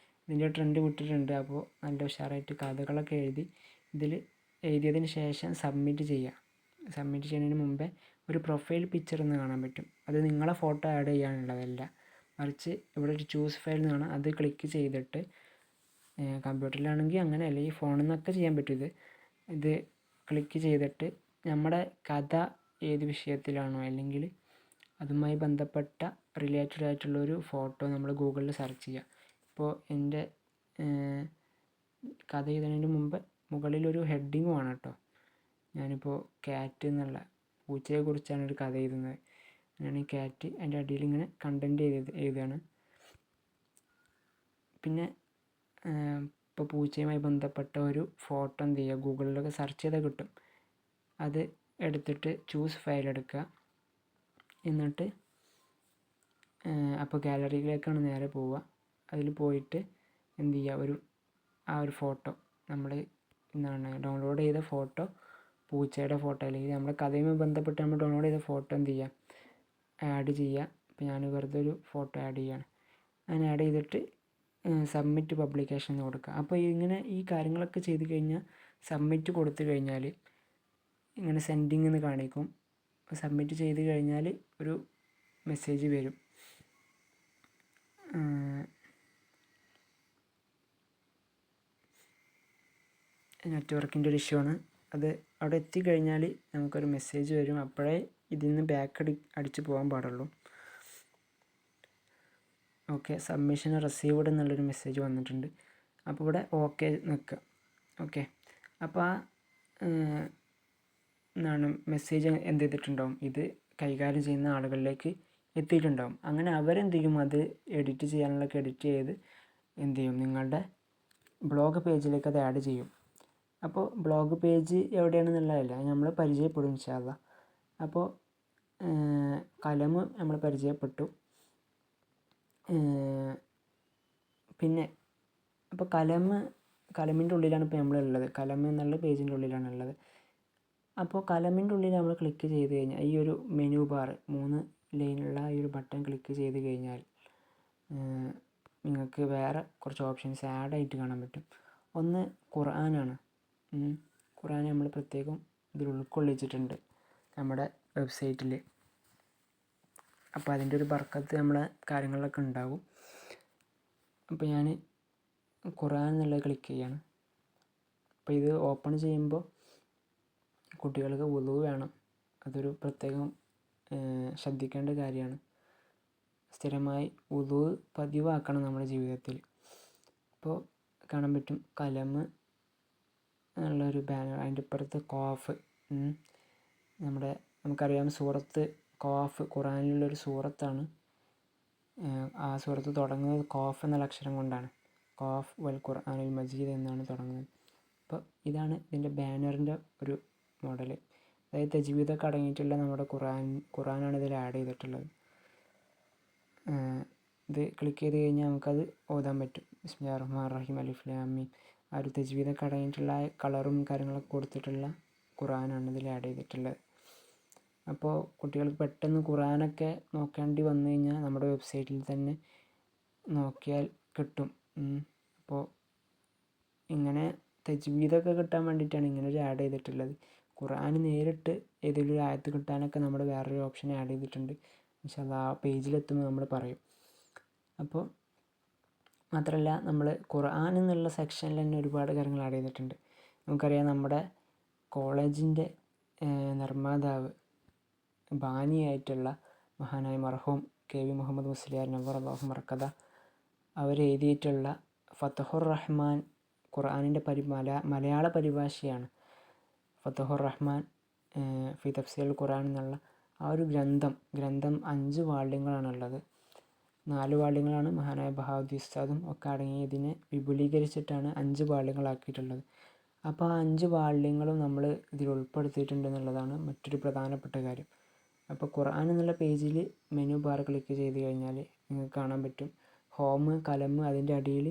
ഇതിൻ്റെ ട്രെൻഡ് വിട്ടിട്ടുണ്ട്. അപ്പോൾ നല്ല ഉഷാറായിട്ട് കഥകളൊക്കെ എഴുതി ഇതിൽ എഴുതിയതിന് ശേഷം സബ്മിറ്റ് ചെയ്യുക. സബ്മിറ്റ് ചെയ്യുന്നതിന് മുമ്പേ ഒരു പ്രൊഫൈൽ പിക്ചർ എന്ന് കാണാൻ പറ്റും. അത് നിങ്ങളെ ഫോട്ടോ ആഡ് ചെയ്യാനുള്ളതല്ല, മറിച്ച് ഇവിടെ ഒരു ചൂസ് ഫയൽ എന്ന് കാണാം. അത് ക്ലിക്ക് ചെയ്തിട്ട് കമ്പ്യൂട്ടറിലാണെങ്കിൽ അങ്ങനെ, അല്ലെങ്കിൽ ഫോണിൽ നിന്നൊക്കെ ചെയ്യാൻ പറ്റും. ഇത് ക്ലിക്ക് ചെയ്തിട്ട് നമ്മുടെ കഥ ഏത് വിഷയത്തിലാണോ അല്ലെങ്കിൽ അതുമായി ബന്ധപ്പെട്ട റിലേറ്റഡ് ആയിട്ടുള്ളൊരു ഫോട്ടോ നമ്മൾ ഗൂഗിളിൽ സെർച്ച് ചെയ്യുക. ഇപ്പോൾ എൻ്റെ കഥ എഴുതുന്നതിന് മുമ്പ് മുകളിലൊരു ഹെഡിങ് വേണം കേട്ടോ. ഞാനിപ്പോൾ ക്യാറ്റ് എന്നുള്ള പൂച്ചയെക്കുറിച്ചാണ് ഒരു കഥ എഴുതുന്നത്. ഞാൻ ഈ ക്യാറ്റ് അതിൻ്റെ അടിയിൽ ഇങ്ങനെ കണ്ടൻറ്റ് എഴുതുകയാണ്. പിന്നെ ഇപ്പോൾ പൂച്ചയുമായി ബന്ധപ്പെട്ട ഒരു ഫോട്ടോ എന്ത് ചെയ്യുക, ഗൂഗിളിലൊക്കെ സെർച്ച് ചെയ്താൽ കിട്ടും. അത് എടുത്തിട്ട് ചൂസ് ഫയൽ എടുക്കുക. എന്നിട്ട് അപ്പോൾ ഗാലറിയിലേക്കാണ് നേരെ പോവുക. അതിൽ പോയിട്ട് എന്ത് ചെയ്യുക, ആ ഒരു ഫോട്ടോ നമ്മൾ ഡൗൺലോഡ് ചെയ്ത ഫോട്ടോ, പൂച്ചയുടെ ഫോട്ടോ അല്ലെങ്കിൽ നമ്മുടെ കഥയുമായി ബന്ധപ്പെട്ട് നമ്മൾ ഡൗൺലോഡ് ചെയ്ത ഫോട്ടോ എന്ത് ചെയ്യുക, ആഡ് ചെയ്യുക. അപ്പോൾ ഞാൻ വെറുതെ ഒരു ഫോട്ടോ ആഡ് ചെയ്യുകയാണ്. അങ്ങനെ ആഡ് ചെയ്തിട്ട് സബ്മിറ്റ് പബ്ലിക്കേഷൻ എന്ന് കൊടുക്കുക. അപ്പോൾ ഇങ്ങനെ ഈ കാര്യങ്ങളൊക്കെ ചെയ്ത് കഴിഞ്ഞാൽ സബ്മിറ്റ് കൊടുത്തു കഴിഞ്ഞാൽ ഇങ്ങനെ സെൻഡിങ് എന്ന് കാണിക്കും. സബ്മിറ്റ് ചെയ്ത് കഴിഞ്ഞാൽ ഒരു മെസ്സേജ് വരും. നെറ്റ്വർക്കിൻ്റെ ഒരു ഇഷ്യൂ ആണ് അത്. അവിടെ എത്തിക്കഴിഞ്ഞാൽ നമുക്കൊരു മെസ്സേജ് വരും. അപ്പോഴേ ഇതിൽ നിന്ന് ബാക്ക് അടിച്ച് പോകാൻ പാടുള്ളൂ. ഓക്കെ, സബ്മിഷൻ റിസീവ്ഡ് എന്നുള്ളൊരു മെസ്സേജ് വന്നിട്ടുണ്ട്. അപ്പോൾ ഇവിടെ ഓക്കെ നിൽക്കുക. ഓക്കെ, അപ്പോൾ എന്താണ് മെസ്സേജ് എന്ത് ചെയ്തിട്ടുണ്ടാവും, ഇത് കൈകാര്യം ചെയ്യുന്ന ആളുകളിലേക്ക് എത്തിയിട്ടുണ്ടാവും. അങ്ങനെ അവരെന്ത് ചെയ്യും, അത് എഡിറ്റ് ചെയ്യാനുള്ളതൊക്കെ എഡിറ്റ് ചെയ്ത് എന്ത് ചെയ്യും, നിങ്ങളുടെ ബ്ലോഗ് പേജിലേക്ക് അത് ആഡ് ചെയ്യും. അപ്പോൾ ബ്ലോഗ് പേജ് എവിടെയാണെന്നുള്ളതല്ല നമ്മൾ പരിചയപ്പെടും ഇൻഷാ അല്ലാ. അപ്പോൾ കലമ് നമ്മൾ പരിചയപ്പെട്ടു. പിന്നെ അപ്പോൾ കലമിൻ്റെ ഉള്ളിലാണ് ഇപ്പോൾ നമ്മളുള്ളത്. കലം എന്നുള്ള പേജിൻ്റെ ഉള്ളിലാണുള്ളത്. അപ്പോൾ കലമിൻ്റെ ഉള്ളിൽ നമ്മൾ ക്ലിക്ക് ചെയ്ത് കഴിഞ്ഞാൽ ഈ ഒരു മെനു ബാർ 3 ലൈനുള്ള ഈ ഒരു ബട്ടൺ ക്ലിക്ക് ചെയ്ത് കഴിഞ്ഞാൽ നിങ്ങൾക്ക് വേറെ കുറച്ച് ഓപ്ഷൻസ് ആഡ് ആയിട്ട് കാണാൻ പറ്റും. ഒന്ന് ഖുർആനാണ്. ഖുർആൻ നമ്മൾ പ്രത്യേകം ഇതിൽ ഉൾക്കൊള്ളിച്ചിട്ടുണ്ട് നമ്മുടെ വെബ്സൈറ്റിൽ. അപ്പോൾ അതിൻ്റെ ഒരു ബർക്കത്ത് നമ്മളെ കാര്യങ്ങളിലൊക്കെ ഉണ്ടാകും. അപ്പോൾ ഞാൻ ഖുർആൻ എന്നുള്ളത് ക്ലിക്ക് ചെയ്യാണ്. അപ്പോൾ ഇത് ഓപ്പൺ ചെയ്യുമ്പോൾ കുട്ടികൾക്ക് വുളു വേണം. അതൊരു പ്രത്യേകം ശ്രദ്ധിക്കേണ്ട കാര്യമാണ്. സ്ഥിരമായി വുളു പതിവാക്കണം നമ്മുടെ ജീവിതത്തിൽ. അപ്പോൾ കാണാൻ പറ്റും കലമ് എന്നുള്ളൊരു ബാനർ. അതിൻ്റെ ഇപ്പുറത്ത് ഖാഫ്, നമുക്കറിയാം സൂറത്ത് ഖാഫ് ഖുർആനിലുള്ളൊരു സൂറത്താണ്. ആ സൂറത്ത് തുടങ്ങുന്നത് ഖാഫ് എന്നുള്ള അക്ഷരം കൊണ്ടാണ്. ഖാഫ് വൽ ഖുർആനുൽ മജീദ് എന്നാണ് തുടങ്ങുന്നത്. അപ്പോൾ ഇതാണ് ഇതിൻ്റെ ബാനറിൻ്റെ ഒരു മോഡൽ. അതായത് തജ്വീദൊക്കെ അടങ്ങിയിട്ടുള്ള നമ്മുടെ ഖുർആനാണ് ഇതിൽ ആഡ് ചെയ്തിട്ടുള്ളത്. ഇത് ക്ലിക്ക് ചെയ്ത് കഴിഞ്ഞാൽ നമുക്കത് ഓതാൻ പറ്റും. ബിസ്മില്ലാഹിർ റഹ്മാനിർ റഹീം അലിഫ് ലാം മീം. ആ ഒരു തജ്വീദൊക്കെ അടങ്ങിയിട്ടുള്ള കളറും കാര്യങ്ങളൊക്കെ കൊടുത്തിട്ടുള്ള ഖുർആനാണ് ഇതിൽ ആഡ് ചെയ്തിട്ടുള്ളത്. അപ്പോൾ കുട്ടികൾക്ക് പെട്ടെന്ന് ഖുർആനൊക്കെ നോക്കേണ്ടി വന്നു കഴിഞ്ഞാൽ നമ്മുടെ വെബ്സൈറ്റിൽ തന്നെ നോക്കിയാൽ കിട്ടും. അപ്പോൾ ഇങ്ങനെ തജ്വീദൊക്കെ കിട്ടാൻ വേണ്ടിയിട്ടാണ് ഇങ്ങനെ ഒരു ആഡ് ചെയ്തിട്ടുള്ളത്. ഖുർആൻ നേരിട്ട് ഏതെങ്കിലും ഒരു ആയത്ത് കിട്ടാനൊക്കെ നമ്മൾ വേറൊരു ഓപ്ഷൻ ആഡ് ചെയ്തിട്ടുണ്ട്. ഇൻഷാ അല്ലാ ആ പേജിലെത്തുമ്പോൾ നമ്മൾ പറയും. അപ്പോൾ മാത്രമല്ല നമ്മൾ ഖുർആൻ എന്നുള്ള സെക്ഷനിൽ തന്നെ ഒരുപാട് കാര്യങ്ങൾ ആഡ് ചെയ്തിട്ടുണ്ട്. നമുക്കറിയാം നമ്മുടെ കോളേജിൻ്റെ നിർമ്മാതാവ് ബാനിയായിട്ടുള്ള മഹാനായ മർഹൂം കെ വി മുഹമ്മദ് മുസ്ലിയാർ നവ്വർ അല്ലാഹു മർക്കദ അവരെഴുതിയിട്ടുള്ള ഫതഹുർ റഹ്മാൻ ഖുർആനിൻ്റെ മലയാള പരിഭാഷയാണ്. ഫതഹുർ റഹ്മാൻ ഫി തഫ്സീറുൽ ഖുർആൻ എന്നുള്ള ആ ഒരു ഗ്രന്ഥം 5 വാള്യങ്ങളാണുള്ളത്. 4 വാള്യങ്ങളാണ് മഹാനായ ബഹാവുദ്ദീൻ ഉസ്താദും ഒക്കെ അടങ്ങിയതിനെ വിപുലീകരിച്ചിട്ടാണ് 5 വാള്യങ്ങളാക്കിയിട്ടുള്ളത്. അപ്പോൾ ആ 5 വാള്യങ്ങളും നമ്മൾ ഇതിൽ ഉൾപ്പെടുത്തിയിട്ടുണ്ടെന്നുള്ളതാണ് മറ്റൊരു പ്രധാനപ്പെട്ട കാര്യം. അപ്പോൾ ഖുർആൻ എന്നുള്ള പേജിൽ മെനു ബാർ ക്ലിക്ക് ചെയ്ത് കഴിഞ്ഞാൽ നിങ്ങൾക്ക് കാണാൻ പറ്റും ഹോം, കലം, അതിൻ്റെ അടിയിൽ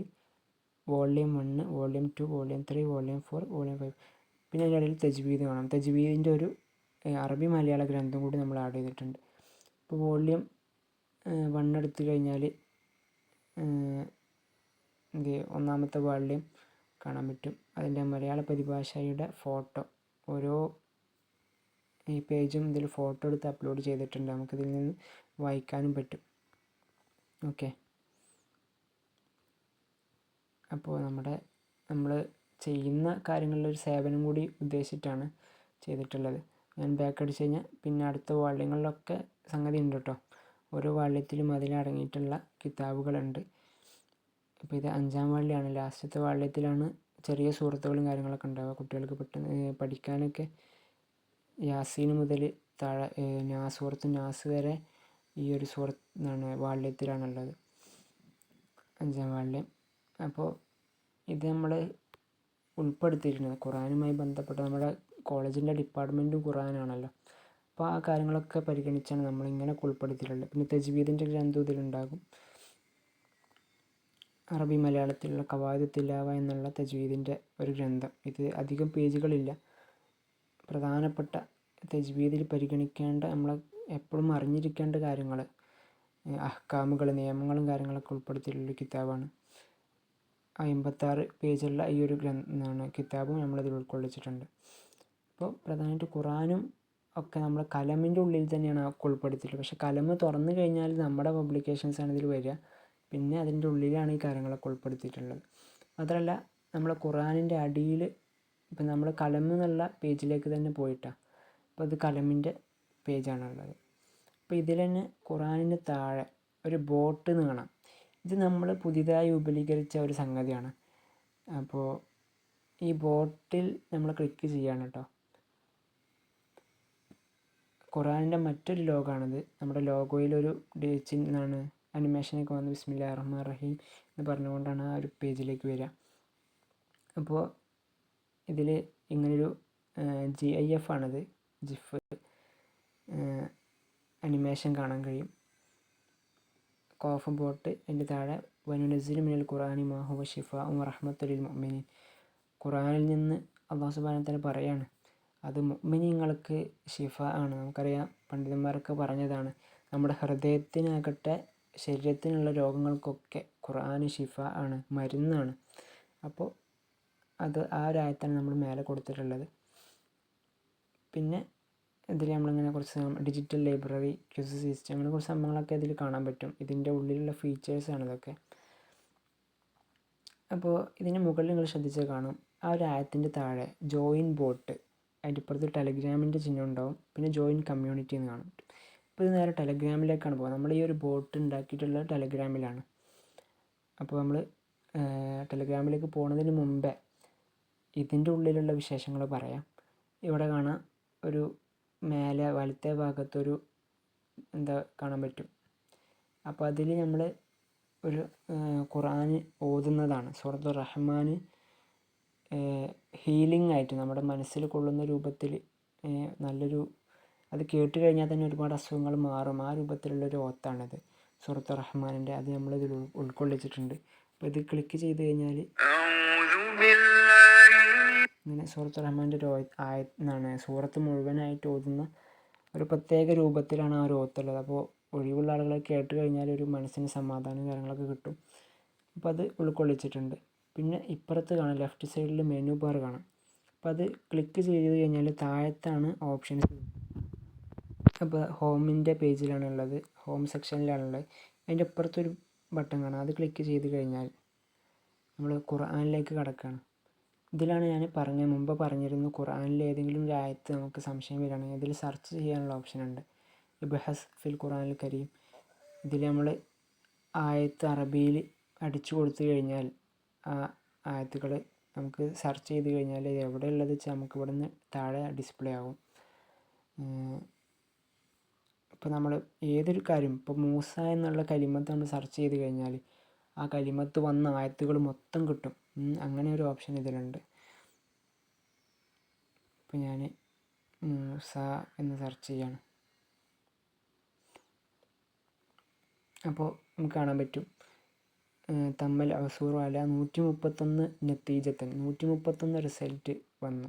volume 1, volume 2, volume 3, volume 4, volume 5. പിന്നെ അതിൻ്റെ ഇടയിൽ തജ്വീദ് കാണാം. തജ്വീദിൻ്റെ ഒരു അറബി മലയാള ഗ്രന്ഥം കൂടി നമ്മൾ ആഡ് ചെയ്തിട്ടുണ്ട്. ഇപ്പോൾ വോള്യം 1 എടുത്തു കഴിഞ്ഞാൽ ഒന്നാമത്തെ വാള്യം കാണാൻ പറ്റും. അതിൻ്റെ മലയാള പരിഭാഷയുടെ ഫോട്ടോ ഓരോ ഈ പേജും ഇതിൽ ഫോട്ടോ എടുത്ത് അപ്ലോഡ് ചെയ്തിട്ടുണ്ട്. നമുക്കിതിൽ നിന്ന് വായിക്കാനും പറ്റും. ഓക്കെ, അപ്പോൾ നമ്മൾ ചെയ്യുന്ന കാര്യങ്ങളിലൊരു സേവനം കൂടി ഉദ്ദേശിച്ചിട്ടാണ് ചെയ്തിട്ടുള്ളത്. ഞാൻ ബാക്ക് അടിച്ച് കഴിഞ്ഞാൽ പിന്നെ അടുത്ത വാള്യങ്ങളിലൊക്കെ സംഗതി ഉണ്ട് കേട്ടോ. ഓരോ വാള്യത്തിലും അതിലടങ്ങിയിട്ടുള്ള കിതാബുകളുണ്ട്. അപ്പോൾ ഇത് 5-ാം വാള്യമാണ്. ലാസ്റ്റത്തെ വാള്യത്തിലാണ് ചെറിയ സൂറത്തുകളും കാര്യങ്ങളൊക്കെ ഉണ്ടാവുക. കുട്ടികൾക്ക് പെട്ടെന്ന് പഠിക്കാനൊക്കെ യാസീൻ മുതൽ താഴെ സൂറത്ത് നാസ് വരെ ഈ ഒരു വാള്യത്തിലാണുള്ളത്, 5-ാം വാള്യം. അപ്പോൾ ഇത് നമ്മൾ ഉൾപ്പെടുത്തിയിരുന്നത് ഖുർആനുമായി ബന്ധപ്പെട്ട് നമ്മുടെ കോളേജിൻ്റെ ഡിപ്പാർട്ട്മെൻറ്റും ഖുർആനാണല്ലോ. അപ്പോൾ ആ കാര്യങ്ങളൊക്കെ പരിഗണിച്ചാണ് നമ്മളിങ്ങനെ ഉൾപ്പെടുത്തിയിട്ടുള്ളത്. പിന്നെ തജ്വീദിൻ്റെ ഗ്രന്ഥം ഇതിലുണ്ടാകും. അറബി മലയാളത്തിലുള്ള ഖവായിദ് തിലാവ എന്നുള്ള തജ്വീദിൻ്റെ ഒരു ഗ്രന്ഥം. ഇത് അധികം പേജുകളില്ല. പ്രധാനപ്പെട്ട തജ്വീദിൽ പരിഗണിക്കേണ്ട നമ്മൾ എപ്പോഴും അറിഞ്ഞിരിക്കേണ്ട കാര്യങ്ങൾ, അഹ്കാമുകൾ, നിയമങ്ങളും കാര്യങ്ങളൊക്കെ ഉൾപ്പെടുത്തിയിട്ടുള്ള കിതാബാണ്. 56 പേജുള്ള ഈ ഒരു കിതാബും നമ്മളിതിൽ ഉൾക്കൊള്ളിച്ചിട്ടുണ്ട്. അപ്പോൾ പ്രധാനമായിട്ട് ഖുർആനും ഒക്കെ നമ്മൾ കലമിൻ്റെ ഉള്ളിൽ തന്നെയാണ് ഉൾപ്പെടുത്തിയിട്ടുള്ളത്. പക്ഷേ കലം തുറന്നു കഴിഞ്ഞാൽ നമ്മുടെ പബ്ലിക്കേഷൻസാണ് ഇതിൽ വരിക. പിന്നെ അതിൻ്റെ ഉള്ളിലാണ് ഈ കാര്യങ്ങളൊക്കെ ഉൾപ്പെടുത്തിയിട്ടുള്ളത്. മാത്രമല്ല നമ്മൾ ഖുർആനിൻ്റെ അടിയിൽ ഇപ്പം നമ്മൾ കലം എന്നുള്ള പേജിലേക്ക് തന്നെ പോയിട്ടാണ്. അപ്പോൾ ഇത് കലമിൻ്റെ പേജാണുള്ളത്. അപ്പോൾ ഇതിൽ തന്നെ ഖുർആനിന് താഴെ ഒരു ബോട്ട് എന്ന് കാണാം. ഇത് നമ്മൾ പുതിയതായി വിപുലീകരിച്ച ഒരു സംഗതിയാണ്. അപ്പോൾ ഈ ബോട്ടിൽ നമ്മൾ ക്ലിക്ക് ചെയ്യാണ് കേട്ടോ. ഖുർആനിൻ്റെ മറ്റൊരു ലോഗാണിത്. നമ്മുടെ ലോഗോയിലൊരു ചിഹ്നമാണ് അനിമേഷനൊക്കെ വന്ന് ബിസ്മില്ലാഹിർ റഹ്മാനിർ റഹീം എന്ന് പറഞ്ഞുകൊണ്ടാണ് ആ ഒരു പേജിലേക്ക് വരിക. അപ്പോൾ ഇതിൽ ഇങ്ങനൊരു GIF ആണിത്, ജിഫ് അനിമേഷൻ കാണാൻ കഴിയും. കോഫ് ബോട്ട്, അതിൻ്റെ താഴെ വനുനസ്സിലു മിനൽ ഖുർആനി മാ ഹുവ ശിഫാഉൻ വറഹ്മത്തുൽ ലിൽ മുഅ്മിനീൻ. ഖുർആനിൽ നിന്ന് അല്ലാഹു സുബ്ഹാനഹു വ തആല പറയാണ് അത് മുഅ്മിനീങ്ങൾക്ക് ഷിഫ ആണ്. നമുക്കറിയാം, പണ്ഡിതന്മാരൊക്കെ പറഞ്ഞതാണ്, നമ്മുടെ ഹൃദയത്തിനാകട്ടെ ശരീരത്തിനുള്ള രോഗങ്ങൾക്കൊക്കെ ഖുർആൻ ഷിഫ ആണ്, മരുന്നാണ്. അപ്പോൾ അത് ആ ഒരു ആയത്താണ് നമ്മൾ മേലെ കൊടുത്തിട്ടുള്ളത്. പിന്നെ ഇതിൽ നമ്മളിങ്ങനെ കുറച്ച് ഡിജിറ്റൽ ലൈബ്രറി, ക്വിസ് സിസ്റ്റം, അങ്ങനെ കുറച്ച് സംഭവങ്ങളൊക്കെ ഇതിൽ കാണാൻ പറ്റും. ഇതിൻ്റെ ഉള്ളിലുള്ള ഫീച്ചേഴ്സാണ് ഇതൊക്കെ. അപ്പോൾ ഇതിന് മുകളിൽ നിങ്ങൾ ശ്രദ്ധിച്ചാൽ കാണും, ആ ഒരു ആയത്തിൻ്റെ താഴെ ജോയിൻ ബോട്ട്, അതിൻ്റെ ഇപ്പുറത്ത് ടെലഗ്രാമിൻ്റെ ചിഹ്നം ഉണ്ടാവും. പിന്നെ ജോയിൻ കമ്മ്യൂണിറ്റി എന്ന് കാണും. ഇപ്പോൾ ഇത് നേരെ ടെലഗ്രാമിലേക്കാണ് പോകുക. നമ്മൾ ഈ ഒരു ബോട്ട് ഉണ്ടാക്കിയിട്ടുള്ളത് ടെലഗ്രാമിലാണ്. അപ്പോൾ നമ്മൾ ടെലഗ്രാമിലേക്ക് പോകുന്നതിന് മുമ്പേ ഇതിൻ്റെ ഉള്ളിലുള്ള വിശേഷങ്ങൾ പറയാം. ഇവിടെ കാണാം, ഒരു മേലെ വലത്തെ ഭാഗത്തൊരു കാണാൻ പറ്റും. അപ്പോൾ അതിൽ നമ്മൾ ഒരു ഖുർആൻ ഓതുന്നതാണ്. സൂറത്തുർ റഹ്മാൻ ഹീലിംഗ് ആയിട്ട് നമ്മുടെ മനസ്സിൽ കൊള്ളുന്ന രൂപത്തിൽ നല്ലൊരു, അത് കേട്ട് കഴിഞ്ഞാൽ തന്നെ ഒരുപാട് അസുഖങ്ങൾ മാറും. ആ രൂപത്തിലുള്ളൊരു ഓത്താണിത് സൂറത്തുർ റഹ്മാനിൻ്റെ. അത് നമ്മളിതിൽ ഉൾക്കൊള്ളിച്ചിട്ടുണ്ട്. അപ്പോൾ ഇത് ക്ലിക്ക് ചെയ്ത് കഴിഞ്ഞാൽ ഇങ്ങനെ സൂറത്തുർ റഹ്മാൻ്റെ ഒരു ആയത്താണ്. സൂറത്ത് മുഴുവനായിട്ട് ഓതുന്ന ഒരു പ്രത്യേക രൂപത്തിലാണ് ആ ഒരു ഓത്തുള്ളത്. അപ്പോൾ ഒഴിവുള്ള ആളുകളെ കേട്ട് കഴിഞ്ഞാൽ ഒരു മനസ്സിന് സമാധാനം കാര്യങ്ങളൊക്കെ കിട്ടും. അപ്പോൾ അത് ഉൾക്കൊള്ളിച്ചിട്ടുണ്ട്. പിന്നെ ഇപ്പുറത്ത് കാണാം, ലെഫ്റ്റ് സൈഡിൽ മെനു ബാർ കാണാം. അപ്പോൾ അത് ക്ലിക്ക് ചെയ്ത് കഴിഞ്ഞാൽ താഴത്താണ് ഓപ്ഷൻസ്. അപ്പോൾ ഹോമിൻ്റെ പേജിലാണുള്ളത്, ഹോം സെക്ഷനിലാണുള്ളത്. അതിൻ്റെ അപ്പുറത്തൊരു ബട്ടൺ കാണാം. അത് ക്ലിക്ക് ചെയ്ത് കഴിഞ്ഞാൽ നമ്മൾ ഖുർആനിലേക്ക് കടക്കുകയാണ്. ഇതിലാണ് ഞാൻ മുമ്പ് പറഞ്ഞിരുന്നു, ഖുർആനിൽ ഏതെങ്കിലും ഒരു ആയത്ത് നമുക്ക് സംശയം വരികയാണെങ്കിൽ ഇതിൽ സെർച്ച് ചെയ്യാനുള്ള ഓപ്ഷൻ ഉണ്ട്, ഇബ്ഹസ് ഫിൽ ഖുർആനിൽ കരീം. ഇതിൽ നമ്മൾ ആയത്ത് അറബിയിൽ അടിച്ചു കൊടുത്തു കഴിഞ്ഞാൽ ആ ആയത്തുകൾ നമുക്ക് സെർച്ച് ചെയ്ത് കഴിഞ്ഞാൽ എവിടെയുള്ളത് വെച്ചാൽ നമുക്ക് ഇവിടെ നിന്ന് താഴെ ഡിസ്പ്ലേ ആകും. ഇപ്പോൾ നമ്മൾ ഏതൊരു കാര്യം, ഇപ്പോൾ മൂസ എന്നുള്ള കലിമത്ത് നമ്മൾ സെർച്ച് ചെയ്ത് കഴിഞ്ഞാൽ ആ കലിമത്ത് വന്ന ആയത്തുകൾ മൊത്തം കിട്ടും. അങ്ങനെ ഒരു ഓപ്ഷൻ ഇതിലുണ്ട്. ഇപ്പോൾ ഞാൻ മൂസ എന്ന് സെർച്ച് ചെയ്യാണ്. അപ്പോൾ നമുക്ക് കാണാൻ പറ്റും, തമ്മൽ അവസൂർ അല 131 നത്തീജത്തൻ, 131 റിസൾട്ട് വന്നു.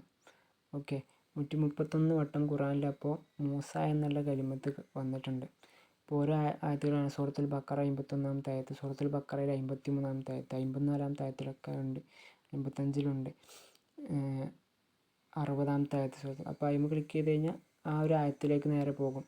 ഓക്കെ, 131 വട്ടം ഖുർആനിൽ അപ്പോൾ മൂസ എന്നുള്ള കലിമത്ത് വന്നിട്ടുണ്ട്. ഇപ്പോൾ ഓരോ ആയത്തുകളാണ്. സൂറത്തുൽ ബഖറ 51-ാമത്തെ ആയത്ത്, സൂറത്തുൽ ബഖറയിൽ 53-ാമത്തെ ആയത്ത്, 54-ാമത്തെ ആയത്തിലൊക്കെ ഉണ്ട്. 85-ലുണ്ട് 60-ാമത്തെ ആയത്ത് സൂറത്ത്. അപ്പോൾ അതിൽ ക്ലിക്ക് ചെയ്ത് കഴിഞ്ഞാൽ ആ ഒരു ആയത്തിലേക്ക് നേരെ പോകും.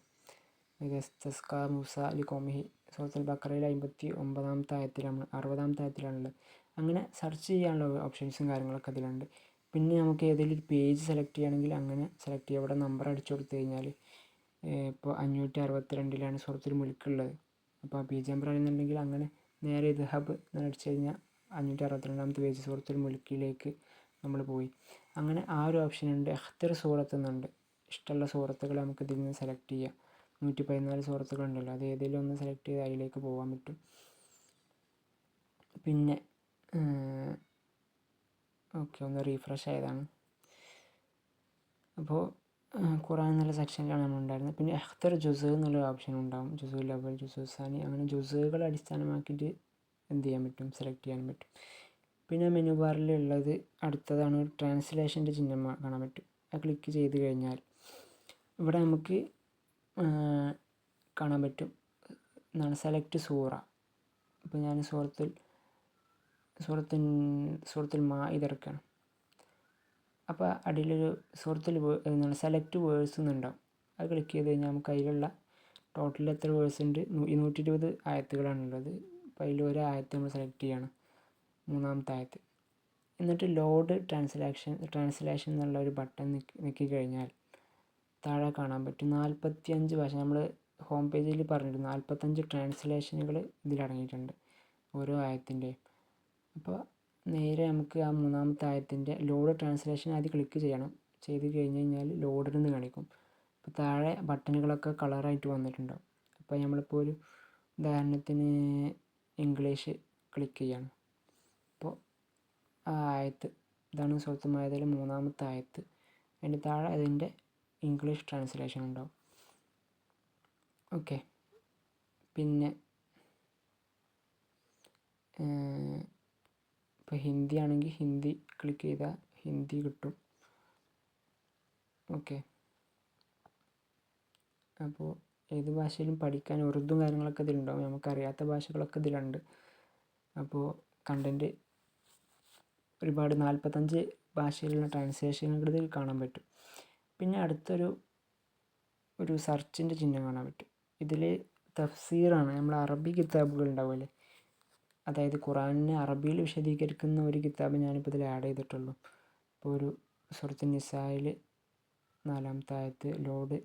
ഇസ്തസ്കാ മൂസ ലിഖൗമിഹി സൂറത്തുൽ ബഖറയിൽ 59-ാമത്തെ ആയത്തിലാണ്, 60-ാമത്തെ ആയത്തിലാണുള്ളത്. അങ്ങനെ സെർച്ച് ചെയ്യാനുള്ള ഓപ്ഷൻസും കാര്യങ്ങളൊക്കെ അതിലുണ്ട്. പിന്നെ നമുക്ക് ഏതെങ്കിലും ഒരു പേജ് സെലക്ട് ചെയ്യുകയാണെങ്കിൽ അങ്ങനെ സെലക്ട് ചെയ്യുക. ഇവിടെ നമ്പർ അടിച്ചു കൊടുത്തു കഴിഞ്ഞാൽ ഇപ്പോൾ 562-ലാണ് സൂറത്തുൽ മുൽക്ക് ഉള്ളത്. അപ്പോൾ ആ പേജ് നമ്പർ അറിയുന്നുണ്ടെങ്കിൽ അങ്ങനെ നേരെ ഇദ്ഹാബ് എന്ന് അടിച്ചു കഴിഞ്ഞാൽ 562-ാമത്തെ പേജ് സൂറത്തുൽ മുൽക്കിലേക്ക് നമ്മൾ പോയി. അങ്ങനെ ആ ഒരു ഓപ്ഷൻ ഉണ്ട്. ഇഖ്തിർ സൂറത്ത് എന്നുണ്ട്. ഇഷ്ടമുള്ള സൂറത്തുകൾ നമുക്ക് ഇതിൽ നിന്ന് സെലക്ട് ചെയ്യാം. 114 സൂറത്തുകളുണ്ടല്ലോ, അത് ഏതെങ്കിലും ഒന്ന് സെലക്ട് ചെയ്ത് അതിലേക്ക് പോകാൻ പറ്റും. പിന്നെ ഓക്കെ, ഒന്ന് റീഫ്രഷ് ആയതാണ്. അപ്പോൾ ഖുർആൻ എന്നുള്ള സെക്ഷനിലാണ് നമ്മൾ ഉണ്ടായിരുന്നത്. പിന്നെ ഇഖ്തിർ ജുസ് എന്നുള്ളൊരു ഓപ്ഷൻ ഉണ്ടാകും. ജുസുൽ അവൽ, ജുസുൽ സാനി, അങ്ങനെ ജുസുകൾ അടിസ്ഥാനമാക്കിയിട്ട് എന്ത് ചെയ്യാൻ പറ്റും, സെലക്ട് ചെയ്യാൻ പറ്റും. പിന്നെ മെനു ബാറിലുള്ളത് അടുത്തതാണ് ഒരു ട്രാൻസ്ലേഷൻ്റെ ചിഹ്നം കാണാൻ പറ്റും. അത് ക്ലിക്ക് ചെയ്ത് കഴിഞ്ഞാൽ ഇവിടെ നമുക്ക് കാണാൻ പറ്റും എന്താണ് സെലക്ട് സൂറ. ഇപ്പോൾ ഞാൻ സൂറത്തുൽ മാഇദ ഇറക്കുകയാണ്. അപ്പോൾ അടിയിലൊരു സൂറത്തുൽ എന്താണ് സെലക്ട് വേഴ്സ് എന്നുണ്ടാവും. അത് ക്ലിക്ക് ചെയ്ത് കഴിഞ്ഞാൽ നമുക്ക് അതിലുള്ള ടോട്ടൽ എത്ര വേഴ്സ് ഉണ്ട്, 120 ആയത്തുകളാണുള്ളത്. അപ്പോൾ അതിൽ ഒരു ആയത്ത് നമ്മൾ സെലക്ട് ചെയ്യണം, 3-ാമത്തെ ആയത്ത്. എന്നിട്ട് ലോഡ് ട്രാൻസ്ലേഷൻ എന്നുള്ള ഒരു ബട്ടൺ ഞെക്കി കഴിഞ്ഞാൽ താഴെ കാണാൻ പറ്റും 45 ഭാഷ. നമ്മൾ ഹോം പേജിൽ പറഞ്ഞിരുന്നു 45 ട്രാൻസ്ലേഷനുകൾ ഇതിലടങ്ങിയിട്ടുണ്ട് ഓരോ ആയത്തിൻ്റെയും. അപ്പോൾ നേരെ നമുക്ക് ആ 3-ാമത്തെ ആയത്തിൻ്റെ ലോഡ് ട്രാൻസ്ലേഷൻ ആദ്യം ക്ലിക്ക് ചെയ്യണം. ചെയ്ത് കഴിഞ്ഞ് കഴിഞ്ഞാൽ ലോഡിൽ കാണിക്കും. അപ്പോൾ താഴെ ബട്ടണുകളൊക്കെ കളറായിട്ട് വന്നിട്ടുണ്ടാവും. അപ്പോൾ നമ്മളിപ്പോൾ ഒരു ഉദാഹരണത്തിന് ഇംഗ്ലീഷ് ക്ലിക്ക് ചെയ്യണം. അപ്പോൾ ആ ആയത്ത് ഇതാണ് സൂറത്തുൽ മാഇദയിലെ 3-ാമത്തെ ആയത്ത്. അതിൻ്റെ താഴെ അതിൻ്റെ ഇംഗ്ലീഷ് ട്രാൻസ്ലേഷൻ ഉണ്ടാവും. ഓക്കെ, പിന്നെ ഇപ്പോൾ ഹിന്ദി ആണെങ്കിൽ ഹിന്ദി ക്ലിക്ക് ചെയ്താൽ ഹിന്ദി കിട്ടും. ഓക്കെ, അപ്പോൾ ഏത് ഭാഷയിലും പഠിക്കാൻ ഉറുദും കാര്യങ്ങളൊക്കെ ഇതിലുണ്ടാവും. നമുക്കറിയാത്ത ഭാഷകളൊക്കെ ഇതിലുണ്ട്. അപ്പോൾ കണ്ടൻറ്റ് ഒരുപാട് 45 ഭാഷയിലുള്ള ട്രാൻസ്ലേഷനുകൾ ഇതിൽ കാണാൻ പറ്റും. പിന്നെ അടുത്തൊരു സെർച്ചിൻ്റെ ചിഹ്നം കാണാൻ പറ്റും. ഇതിൽ തഫ്സീറാണ്. നമ്മൾ അറബി കിതാബുകൾ ഉണ്ടാവുമല്ലേ, അതായത് ഖുറാനിനെ അറബിയിൽ വിശദീകരിക്കുന്ന ഒരു കിതാബ് ഞാനിപ്പോൾ ഇതിൽ ആഡ് ചെയ്തിട്ടുള്ളൂ. ഇപ്പോൾ ഒരു സൂറത്തുൻ നിസായിൽ 4-ാമത്തെ ആയത്ത് ലോഡ്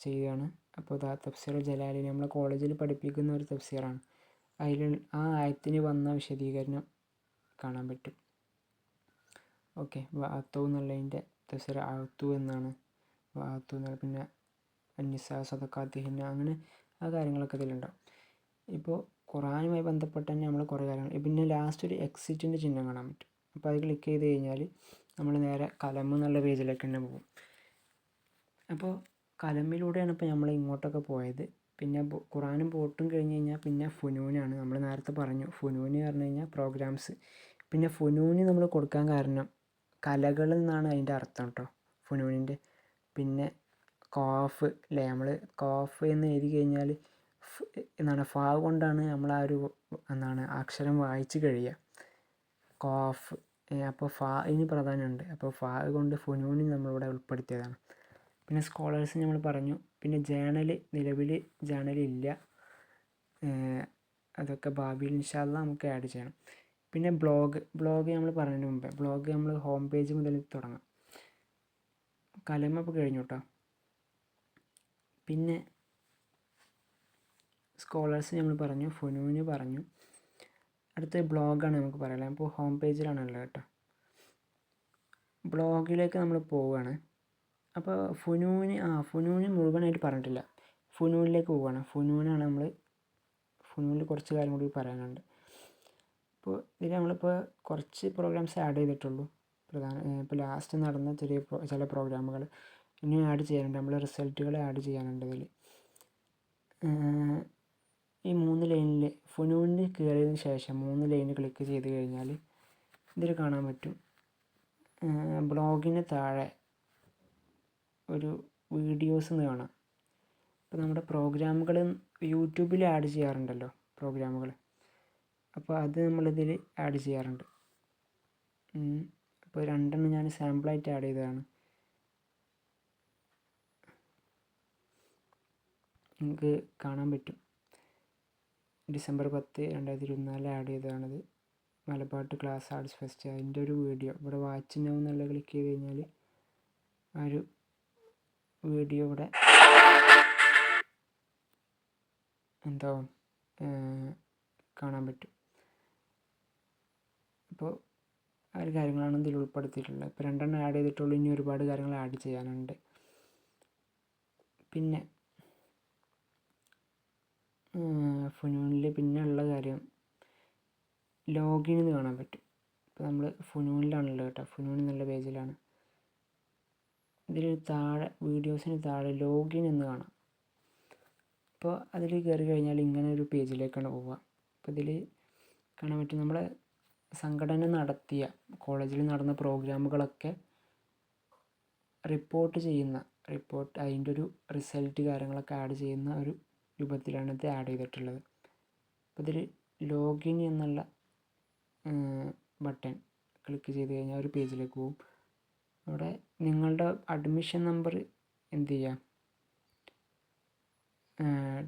ചെയ്യുകയാണ്. അപ്പോൾ ഇതാ തഫ്സീർ ജലാലി നമ്മളെ കോളേജിൽ പഠിപ്പിക്കുന്ന ഒരു തഫ്സീറാണ്. അതിൽ ആ ആയത്തിന് വന്ന വിശദീകരണം കാണാൻ പറ്റും. ഓക്കെ, വാത്തു എന്നുള്ളതിൻ്റെ തഫ്സീർ ആത്തു എന്നാണ്. വാത്തു എന്നുള്ള പിന്നെ നിസാ സദഖാത്തിഹിന്ന, അങ്ങനെ ആ കാര്യങ്ങളൊക്കെ ഇതിലുണ്ടാവും. ഇപ്പോൾ ഖുറാനുമായി ബന്ധപ്പെട്ട് തന്നെ നമ്മൾ കുറേ കാര്യങ്ങൾ. പിന്നെ ലാസ്റ്റ് ഒരു എക്സിറ്റിൻ്റെ ചിഹ്നം കാണാൻ പറ്റും. അപ്പോൾ അത് ക്ലിക്ക് ചെയ്ത് കഴിഞ്ഞാൽ നമ്മൾ നേരെ കലം എന്നുള്ള പേജിലേക്ക് തന്നെ പോകും. അപ്പോൾ കലമിലൂടെയാണ് ഇപ്പോൾ നമ്മൾ ഇങ്ങോട്ടൊക്കെ പോയത്. പിന്നെ ഖുറാനും ബോട്ടും കഴിഞ്ഞ് കഴിഞ്ഞാൽ പിന്നെ ഫുനൂനാണ്. നമ്മൾ നേരത്തെ പറഞ്ഞു ഫുനൂന് പറഞ്ഞു കഴിഞ്ഞാൽ പ്രോഗ്രാംസ്. പിന്നെ ഫുനൂന് നമ്മൾ കൊടുക്കാൻ കാരണം കലകൾ എന്നാണ് അതിൻ്റെ അർത്ഥം കേട്ടോ, ഫുനൂനിൻ്റെ. പിന്നെ കോഫ് അല്ലേ, നമ്മൾ കോഫ് എന്ന് എഴുതി കഴിഞ്ഞാൽ എന്താണ് ഫാ കൊണ്ടാണ് നമ്മൾ ആ ഒരു എന്താണ് അക്ഷരം വായിച്ച് കഴിയുക, കോഫ്. അപ്പോൾ ഫാ ഇനി പ്രാധാന്യമുണ്ട്. അപ്പോൾ ഫാ കൊണ്ട് ഫുനൂന് നമ്മളിവിടെ ഉൾപ്പെടുത്തിയതാണ്. പിന്നെ സ്കോളേഴ്സ് നമ്മൾ പറഞ്ഞു. പിന്നെ ജേണൽ, നിലവിൽ ജേണലില്ല, അതൊക്കെ ഭാവിയിൽ ഇൻഷാ അല്ലാഹ് നമുക്ക് ആഡ് ചെയ്യണം. പിന്നെ ബ്ലോഗ് നമ്മൾ പറഞ്ഞതിന് മുമ്പേ ബ്ലോഗ് നമ്മൾ ഹോം പേജ് മുതൽ തുടങ്ങാം. കലം അപ്പോൾ കഴിഞ്ഞു കേട്ടോ. പിന്നെ സ്കോളേഴ്സ് നമ്മൾ പറഞ്ഞു, ഫുനൂന് പറഞ്ഞു. അടുത്ത ബ്ലോഗാണ് നമുക്ക് പറയാം. അപ്പോൾ ഹോം പേജിലാണുള്ളത് കേട്ടോ. ബ്ലോഗിലേക്ക് നമ്മൾ പോവുകയാണ്. അപ്പോൾ ഫുനൂന് മുഴുവനായിട്ട് പറഞ്ഞിട്ടില്ല. ഫുനൂനിലേക്ക് പോവുകയാണ്. ഫുനൂനിൽ കുറച്ച് കാര്യം കൂടി പറയാനുണ്ട്. ഇപ്പോൾ ഇതിൽ നമ്മളിപ്പോൾ കുറച്ച് പ്രോഗ്രാംസ് ആഡ് ചെയ്തിട്ടുള്ളൂ. ഇപ്പോൾ ലാസ്റ്റ് നടന്ന ചില പ്രോഗ്രാമുകൾ ഇനിയും ആഡ് ചെയ്യാനുണ്ട്. നമ്മൾ റിസൾട്ടുകൾ ആഡ് ചെയ്യാനുണ്ട് ഇതിൽ. ഈ 3 ലൈനിൽ ഫുനൂനിൽ കയറിയതിന് ശേഷം 3 ലൈന് ക്ലിക്ക് ചെയ്ത് കഴിഞ്ഞാൽ ഇതിൽ കാണാൻ പറ്റും ബ്ലോഗിന് താഴെ ഒരു വീഡിയോസ് എന്ന് കാണാം. ഇപ്പോൾ നമ്മുടെ പ്രോഗ്രാമുകൾ യൂട്യൂബിൽ ആഡ് ചെയ്യാറുണ്ടല്ലോ പ്രോഗ്രാമുകൾ, അപ്പോൾ അത് നമ്മളിതിൽ ആഡ് ചെയ്യാറുണ്ട്. അപ്പോൾ 2 ഞാൻ സാമ്പിളായിട്ട് ആഡ് ചെയ്തതാണ്. നിങ്ങൾക്ക് കാണാൻ പറ്റും. December 10, 2024 ആഡ് ചെയ്തതാണിത്. മലബാർ ക്ലാസ് ആർട്സ് ഫെസ്റ്റ് അതിൻ്റെ ഒരു വീഡിയോ ഇവിടെ വാച്ച് നൗ എന്നുള്ള ക്ലിക്ക് ചെയ്ത് കഴിഞ്ഞാൽ ആ ഒരു വീഡിയോ ഇവിടെ എന്താവും കാണാൻ പറ്റും. അപ്പോൾ ആ ഒരു കാര്യങ്ങളാണ് ഇതിൽ ഉൾപ്പെടുത്തിയിട്ടുള്ളത്. ഇപ്പോൾ 2 ആഡ് ചെയ്തിട്ടുള്ളൂ, ഇനി ഒരുപാട് കാര്യങ്ങൾ ആഡ് ചെയ്യാനുണ്ട്. പിന്നെ ഫുനൂനിൽ പിന്നെ ഉള്ള കാര്യം ലോഗിൻ എന്ന് കാണാൻ പറ്റും. ഇപ്പോൾ നമ്മൾ ഫുനൂനിലാണല്ലോ കേട്ടോ, ഫുനൂൻ എന്നുള്ള പേജിലാണ്. ഇതിൽ താഴെ വീഡിയോസിന് താഴെ ലോഗിൻ എന്ന് കാണാം. അപ്പോൾ അതിൽ കയറി കഴിഞ്ഞാൽ ഇങ്ങനെ ഒരു പേജിലേക്കാണ് പോവുക. അപ്പോൾ ഇതിൽ കാണാൻ പറ്റും നമ്മളെ സംഘടന നടത്തിയ കോളേജിൽ നടന്ന പ്രോഗ്രാമുകളൊക്കെ റിപ്പോർട്ട് അതിൻ്റെ ഒരു റിസൾട്ട് കാര്യങ്ങളൊക്കെ ആഡ് ചെയ്യുന്ന ഒരു രൂപത്തിലാണ് ഇത് ആഡ് ചെയ്തിട്ടുള്ളത്. അപ്പോൾ ഇതിൽ ലോഗിൻ എന്നുള്ള ബട്ടൺ ക്ലിക്ക് ചെയ്ത് കഴിഞ്ഞാൽ ഒരു പേജിലേക്ക് പോകും. അവിടെ നിങ്ങളുടെ അഡ്മിഷൻ നമ്പർ എന്ത് ചെയ്യുക,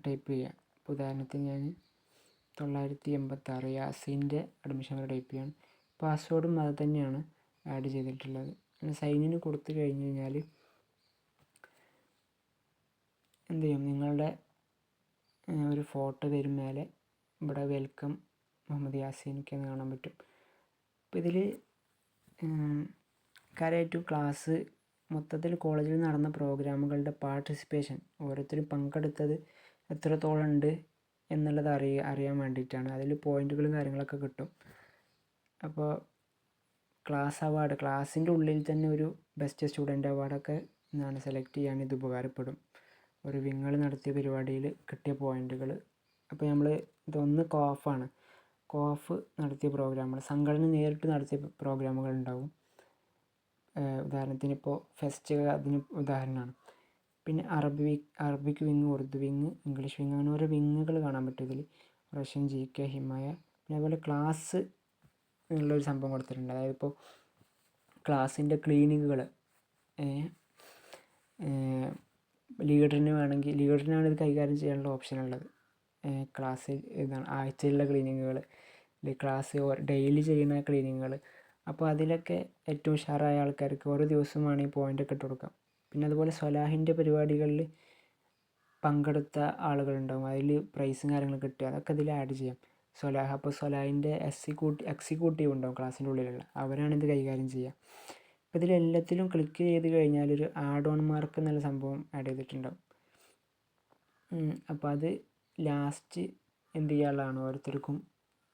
ടൈപ്പ് ചെയ്യുക. ഇപ്പോൾ ഉദാഹരണത്തിന് ഞാൻ 986 യാസിൻ്റെ അഡ്മിഷൻ നമ്പർ ടൈപ്പ് ചെയ്യണം. പാസ്വേഡും അത് തന്നെയാണ് ആഡ് ചെയ്തിട്ടുള്ളത്. സൈനിന് കൊടുത്തു കഴിഞ്ഞ് കഴിഞ്ഞാൽ എന്ത് ചെയ്യും, നിങ്ങളുടെ ഒരു ഫോട്ടോ വരും മേലെ. ഇവിടെ വെൽക്കം മുഹമ്മദ് യാസീനൊക്കെ എന്ന് കാണാൻ പറ്റും. അപ്പോൾ ഇതിൽ കാര്യമായിട്ടും ക്ലാസ് മൊത്തത്തിൽ കോളേജിൽ നടന്ന പ്രോഗ്രാമുകളുടെ പാർട്ടിസിപ്പേഷൻ, ഓരോരുത്തരും പങ്കെടുത്തത് എത്രത്തോളം ഉണ്ട് എന്നുള്ളത് അറിയാൻ വേണ്ടിയിട്ടാണ്. അതിൽ പോയിൻറ്റുകളും കാര്യങ്ങളൊക്കെ കിട്ടും. അപ്പോൾ ക്ലാസ് അവാർഡ്, ക്ലാസ്സിൻ്റെ ഉള്ളിൽ തന്നെ ഒരു ബെസ്റ്റ് സ്റ്റുഡൻറ്റ് അവാർഡൊക്കെ സെലക്ട് ചെയ്യാൻ ഇത് ഉപകാരപ്പെടും. ഒരു വിങ്ങൾ നടത്തിയ പരിപാടിയിൽ കിട്ടിയ പോയിൻറ്റുകൾ. അപ്പോൾ നമ്മൾ ഇതൊന്ന് കോഫാണ്, കോഫ് നടത്തിയ പ്രോഗ്രാമുകൾ, സംഘടന നേരിട്ട് നടത്തിയ പ്രോഗ്രാമുകൾ ഉണ്ടാവും. ഉദാഹരണത്തിന് ഇപ്പോൾ ഫെസ്റ്റ് അതിന് ഉദാഹരണമാണ്. പിന്നെ Arabic wing, Urdu wing, English wing, അങ്ങനെ ഓരോ വിങ്ങുകൾ കാണാൻ പറ്റും ഇതിൽ. Russian, GK, ഹിമായ. പിന്നെ അതുപോലെ ക്ലാസ് എന്നുള്ളൊരു സംഭവം കൊടുത്തിട്ടുണ്ട്. അതായത് ഇപ്പോൾ ക്ലാസ്സിൻ്റെ ക്ലീനിങ്ങുകൾ ലീഡറിനാണ് ഇത് കൈകാര്യം ചെയ്യാനുള്ള ഓപ്ഷൻ ഉള്ളത്. ക്ലാസ് ഇതാണ് ആഴ്ചയിലുള്ള ക്ലീനിങ്ങുകൾ, ക്ലാസ് ഡെയിലി ചെയ്യുന്ന ക്ലീനിങ്ങുകൾ. അപ്പോൾ അതിലൊക്കെ ഏറ്റവും ഉഷാറായ ആൾക്കാർക്ക് ഓരോ ദിവസം വേണമെങ്കിൽ പോയിൻ്റൊക്കെ ഇട്ട് കൊടുക്കാം. പിന്നെ അതുപോലെ സ്വലാഹിൻ്റെ പരിപാടികളിൽ പങ്കെടുത്ത ആളുകളുണ്ടാവും, അതിൽ പ്രൈസും കാര്യങ്ങളൊക്കെ കിട്ടുക, അതൊക്കെ ഇതിൽ ആഡ് ചെയ്യാം. സ്വലാഹ്, അപ്പോൾ സ്വലാഹിൻ്റെ എക്സിക്യൂട്ടീവ് ഉണ്ടാവും ക്ലാസ്സിൻ്റെ ഉള്ളിലുള്ള, അവരാണ് ഇത് കൈകാര്യം ചെയ്യുക. അപ്പോൾ ഇതിലെല്ലാത്തിലും ക്ലിക്ക് ചെയ്ത് കഴിഞ്ഞാൽ ഒരു ആഡ് ഓൺ മാർക്ക് എന്നുള്ള സംഭവം ആഡ് ചെയ്തിട്ടുണ്ടാവും. അപ്പോൾ അത് ലാസ്റ്റ് എന്ത് ചെയ്യാനുള്ളതാണ്, ഓരോരുത്തർക്കും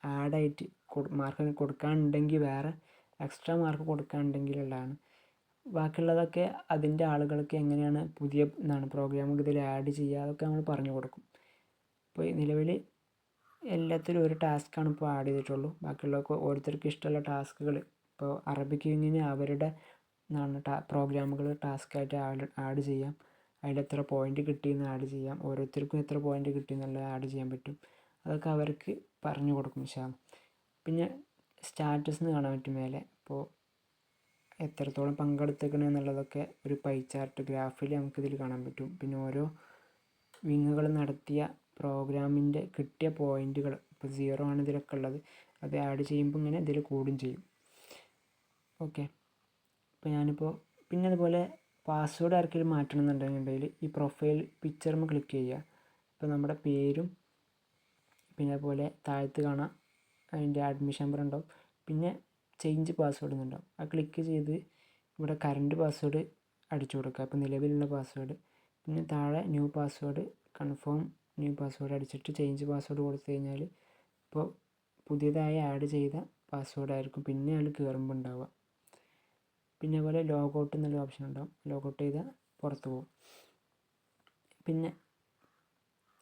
ആഡായിട്ട് മാർക്ക് കൊടുക്കാനുണ്ടെങ്കിൽ, വേറെ എക്സ്ട്രാ മാർക്ക് കൊടുക്കാനുണ്ടെങ്കിലുള്ളതാണ്. ബാക്കിയുള്ളതൊക്കെ അതിൻ്റെ ആളുകൾക്ക് എങ്ങനെയാണ് പുതിയ പ്രോഗ്രാമുകൾ ഇതിൽ ആഡ് ചെയ്യുക, അതൊക്കെ നമ്മൾ പറഞ്ഞു കൊടുക്കും. ഇപ്പോൾ നിലവിൽ എല്ലാത്തിലും ഒരു ടാസ്ക്കാണ് ഇപ്പോൾ ആഡ് ചെയ്തിട്ടുള്ളൂ. ബാക്കിയുള്ളതൊക്കെ ഓരോരുത്തർക്ക് ഇഷ്ടമുള്ള ടാസ്കുകൾ, ഇപ്പോൾ അറബിക് വിങ്ങിന് അവരുടെ പ്രോഗ്രാമുകൾ ടാസ്ക്കായിട്ട് ആഡ് ചെയ്യാം. അതിലെത്ര പോയിൻ്റ് കിട്ടിയെന്ന് ആഡ് ചെയ്യാം. ഓരോരുത്തർക്കും എത്ര പോയിൻ്റ് കിട്ടിയെന്നുള്ളത് ആഡ് ചെയ്യാൻ പറ്റും. അതൊക്കെ അവർക്ക് പറഞ്ഞു കൊടുക്കും ഇൻഷാ അല്ലാഹ്. പിന്നെ സ്റ്റാറ്റസ് എന്ന് കാണാൻ പറ്റും മേലെ. ഇപ്പോൾ എത്രത്തോളം പങ്കെടുത്തേക്കണം എന്നുള്ളതൊക്കെ ഒരു പൈ ചാർട്ട് ഗ്രാഫിൽ നമുക്കിതിൽ കാണാൻ പറ്റും. പിന്നെ ഓരോ വിങ്ങുകൾ നടത്തിയ പ്രോഗ്രാമിൻ്റെ കിട്ടിയ പോയിൻറ്റുകൾ, ഇപ്പോൾ 0 ആണ് ഇതിലൊക്കെ ഉള്ളത്, അത് ആഡ് ചെയ്യുമ്പോൾ ഇങ്ങനെ ഇതിൽ കൂടും ചെയ്യും. ഓക്കെ, ഇപ്പോൾ ഞാനിപ്പോൾ പിന്നെ അതുപോലെ പാസ്വേഡ് ആർക്കെങ്കിലും മാറ്റണം എന്നുണ്ടെങ്കിൽ ഈ പ്രൊഫൈൽ പിക്ചറിൽ ക്ലിക്ക് ചെയ്യുക. ഇപ്പോൾ നമ്മുടെ പേരും പിന്നെ അതുപോലെ താഴത്ത് കാണാം അതിൻ്റെ അഡ്മിഷൻ നമ്പർ ഉണ്ടാവും. പിന്നെ ചേഞ്ച് പാസ്വേഡ് എന്നുണ്ടാവും. ആ ക്ലിക്ക് ചെയ്ത് ഇവിടെ കറൻറ്റ് പാസ്വേഡ് അടിച്ചു കൊടുക്കുക, അപ്പോൾ നിലവിലുള്ള പാസ്വേഡ്. പിന്നെ താഴെ new password, confirm new password അടിച്ചിട്ട് ചേഞ്ച് പാസ്വേഡ് കൊടുത്തു കഴിഞ്ഞാൽ ഇപ്പോൾ പുതിയതായി ആഡ് ചെയ്ത പാസ്വേഡ് ആയിരിക്കും പിന്നെ അതിൽ കയറുമ്പോൾ ഉണ്ടാവുക. പിന്നെ അതുപോലെ ലോഗൗട്ട് എന്നുള്ള ഓപ്ഷൻ ഉണ്ടാവും, ലോഗൗട്ട് ചെയ്താൽ പുറത്ത് പോകും. പിന്നെ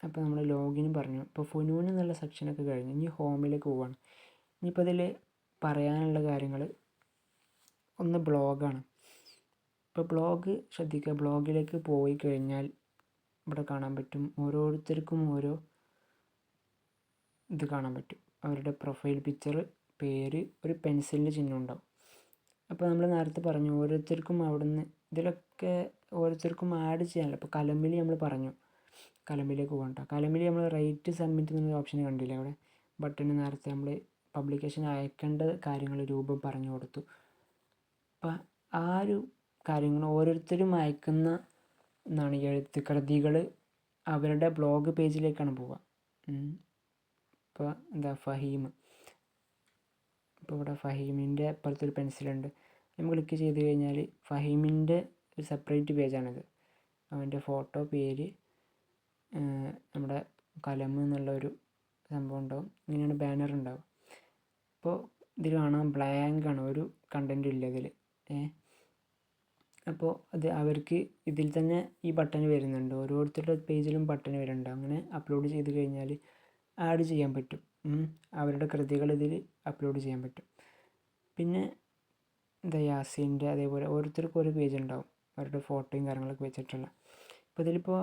അപ്പോൾ നമ്മൾ ലോഗിൻ പറഞ്ഞു. ഇപ്പോൾ ഫുനൂൻ എന്നുള്ള സെക്ഷനൊക്കെ കഴിഞ്ഞ് ഇനി ഹോമിലേക്ക് പോവുകയാണ്. ഇനിയിപ്പോൾ ഇതിൽ പറയാനുള്ള കാര്യങ്ങൾ ഒന്ന് ബ്ലോഗാണ്. ഇപ്പോൾ ബ്ലോഗ് ശ്രദ്ധിക്കുക, ബ്ലോഗിലേക്ക് പോയി കഴിഞ്ഞാൽ ഇവിടെ കാണാൻ പറ്റും ഓരോരുത്തർക്കും ഓരോ ഇത് കാണാൻ പറ്റും. അവരുടെ പ്രൊഫൈൽ പിക്ചർ, പേര്, ഒരു പെൻസിലിൻ്റെ ചിഹ്നം ഉണ്ടാവും. അപ്പോൾ നമ്മൾ നേരത്തെ പറഞ്ഞു ഓരോരുത്തർക്കും അവിടുന്ന് ഇതിലൊക്കെ ഓരോരുത്തർക്കും ആഡ് ചെയ്യാനല്ലോ. ഇപ്പോൾ കലമ്പിൽ നമ്മൾ പറഞ്ഞു കലമ്പിലേക്ക് പോകണ്ട. കലമ്പിൽ നമ്മൾ റൈറ്റ് സബ്മിറ്റ് എന്നൊരു ഓപ്ഷൻ കണ്ടില്ലേ അവിടെ ബട്ടൺ. നേരത്തെ നമ്മൾ പബ്ലിക്കേഷൻ അയക്കേണ്ട കാര്യങ്ങൾ രൂപം പറഞ്ഞു കൊടുത്തു. അപ്പം ആ ഒരു കാര്യങ്ങൾ ഓരോരുത്തരും അയക്കുന്ന എഴുത്ത് കൃതികൾ അവരുടെ ബ്ലോഗ് പേജിലേക്കാണ് പോവുക. ഇപ്പോൾ എന്താ ഫഹീം, ഇപ്പോൾ ഇവിടെ ഫഹീമിൻ്റെ അപ്പുറത്തൊരു പെൻസിലുണ്ട്. നമ്മൾ ക്ലിക്ക് ചെയ്ത് കഴിഞ്ഞാൽ ഫഹീമിൻ്റെ ഒരു സെപ്പറേറ്റ് പേജാണിത്. അവൻ്റെ ഫോട്ടോ, പേര്, നമ്മുടെ കലം എന്നുള്ളൊരു സംഭവം ഉണ്ടാവും. ഇങ്ങനെയാണ് ബാനർ ഉണ്ടാവും. അപ്പോൾ ഇതിൽ കാണാൻ ബ്ലാങ്കാണ്, ഒരു കണ്ടൻറ്റും ഇല്ല ഇതിൽ. അപ്പോൾ അത് അവർക്ക് ഇതിൽ തന്നെ ഈ ബട്ടൺ വരുന്നുണ്ട്. ഓരോരുത്തരുടെ പേജിലും ബട്ടൺ വരുന്നുണ്ട്. അങ്ങനെ അപ്ലോഡ് ചെയ്ത് കഴിഞ്ഞാൽ ആഡ് ചെയ്യാൻ പറ്റും. അവരുടെ കൃതികൾ ഇതിൽ അപ്ലോഡ് ചെയ്യാൻ പറ്റും. പിന്നെ എന്താ യാസീൻ്റെ അതേപോലെ ഓരോരുത്തർക്കും ഒരു പേജ് ഉണ്ടാവും അവരുടെ ഫോട്ടോയും കാര്യങ്ങളൊക്കെ വെച്ചിട്ടുള്ള. ഇപ്പോൾ ഇതിലിപ്പോൾ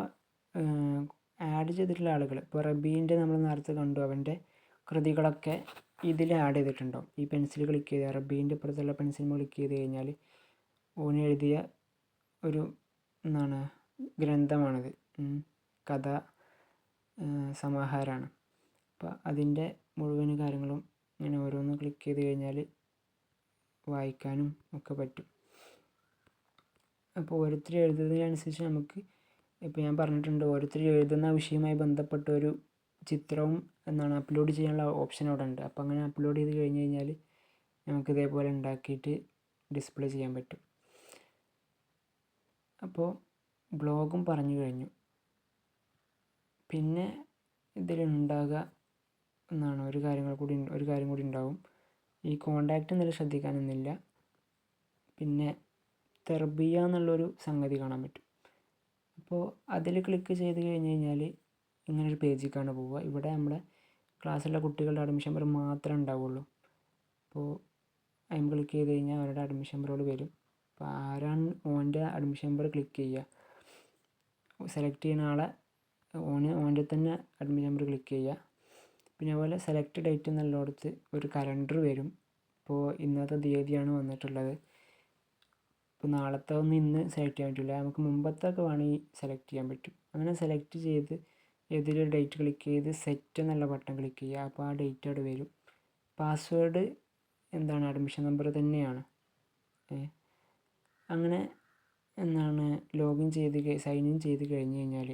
ആഡ് ചെയ്തിട്ടുള്ള ആളുകൾ, ഇപ്പോൾ റബീൻ്റെ നമ്മൾ നേരത്തെ കണ്ടു, അവൻ്റെ കൃതികളൊക്കെ ഇതിൽ ആഡ് ചെയ്തിട്ടുണ്ടാവും. ഈ പെൻസിൽ ക്ലിക്ക് ചെയ്ത് റബീൻ്റെ അപ്പുറത്തുള്ള പെൻസിൽ ക്ലിക്ക് ചെയ്ത് കഴിഞ്ഞാൽ ഓന് എഴുതിയ ഒരു ഗ്രന്ഥമാണിത്, കഥ സമാഹാരമാണ്. അപ്പോൾ അതിൻ്റെ മുഴുവൻ കാര്യങ്ങളും ഇങ്ങനെ ഓരോന്ന് ക്ലിക്ക് ചെയ്ത് കഴിഞ്ഞാൽ വായിക്കാനും ഒക്കെ പറ്റും. അപ്പോൾ ഓരോരുത്തർ എഴുതുന്നതിനനുസരിച്ച് നമുക്ക്, ഇപ്പോൾ ഞാൻ പറഞ്ഞിട്ടുണ്ട്, ഓരോരുത്തർ എഴുതുന്ന വിഷയവുമായി ബന്ധപ്പെട്ട ഒരു ചിത്രവും അപ്ലോഡ് ചെയ്യാനുള്ള ഓപ്ഷൻ അവിടെ ഉണ്ട്. അപ്പോൾ അങ്ങനെ അപ്ലോഡ് ചെയ്ത് കഴിഞ്ഞ് കഴിഞ്ഞാൽ നമുക്ക് ഇതേപോലെ ഉണ്ടാക്കിയിട്ട് ഡിസ്പ്ലേ ചെയ്യാൻ പറ്റും. അപ്പോൾ ബ്ലോഗും പറഞ്ഞു കഴിഞ്ഞു. പിന്നെ ഇതിലുണ്ടാകുക ഒരു കാര്യം കൂടി ഉണ്ടാവും. ഈ കോണ്ടാക്റ്റ് എന്നുള്ള ശ്രദ്ധിക്കാനൊന്നുമില്ല. പിന്നെ തെർബിയ എന്നുള്ളൊരു സംഗതി കാണാൻ പറ്റും. അപ്പോൾ അതിൽ ക്ലിക്ക് ചെയ്ത് കഴിഞ്ഞ് കഴിഞ്ഞാൽ ഇങ്ങനൊരു പേജിലേക്കാണ് പോവുക. ഇവിടെ നമ്മുടെ ക്ലാസ്സിലുള്ള കുട്ടികളുടെ അഡ്മിഷൻ നമ്പർ മാത്രമേ ഉണ്ടാവുള്ളൂ. അപ്പോൾ അതിൽ ക്ലിക്ക് ചെയ്ത് കഴിഞ്ഞാൽ അവരുടെ അഡ്മിഷൻ നമ്പറുകൾ വരും. അപ്പോൾ ആരാണ് ഓൻ്റെ അഡ്മിഷൻ നമ്പർ ക്ലിക്ക് ചെയ്യുക, സെലക്ട് ചെയ്യുന്ന ആളെ ഓൻ്റെ തന്നെ അഡ്മിഷൻ നമ്പർ ക്ലിക്ക് ചെയ്യുക. പിന്നെ അതുപോലെ സെലക്ട് ഡേറ്റ് എന്നുള്ളിടത്ത് ഒരു കലണ്ടർ വരും. ഇപ്പോൾ ഇന്നത്തെ തീയതിയാണ് വന്നിട്ടുള്ളത്. ഇപ്പോൾ നാളത്തെ ഒന്നും ഇന്ന് സെലക്ട് ചെയ്യാൻ പറ്റില്ല, നമുക്ക് മുമ്പത്തെ ഒക്കെ വേണമെങ്കിൽ സെലക്ട് ചെയ്യാൻ പറ്റും. അങ്ങനെ സെലക്ട് ചെയ്ത് ഏതൊരു ഡേറ്റ് ക്ലിക്ക് ചെയ്ത് സെറ്റ് എന്നുള്ള ബട്ടൺ ക്ലിക്ക് ചെയ്യുക. അപ്പോൾ ആ ഡേറ്റ് അവിടെ വരും. പാസ്വേഡ് അഡ്മിഷൻ നമ്പർ തന്നെയാണ്. അങ്ങനെ ലോഗിൻ ചെയ്ത് സൈൻ ഇൻ ചെയ്ത് കഴിഞ്ഞ് കഴിഞ്ഞാൽ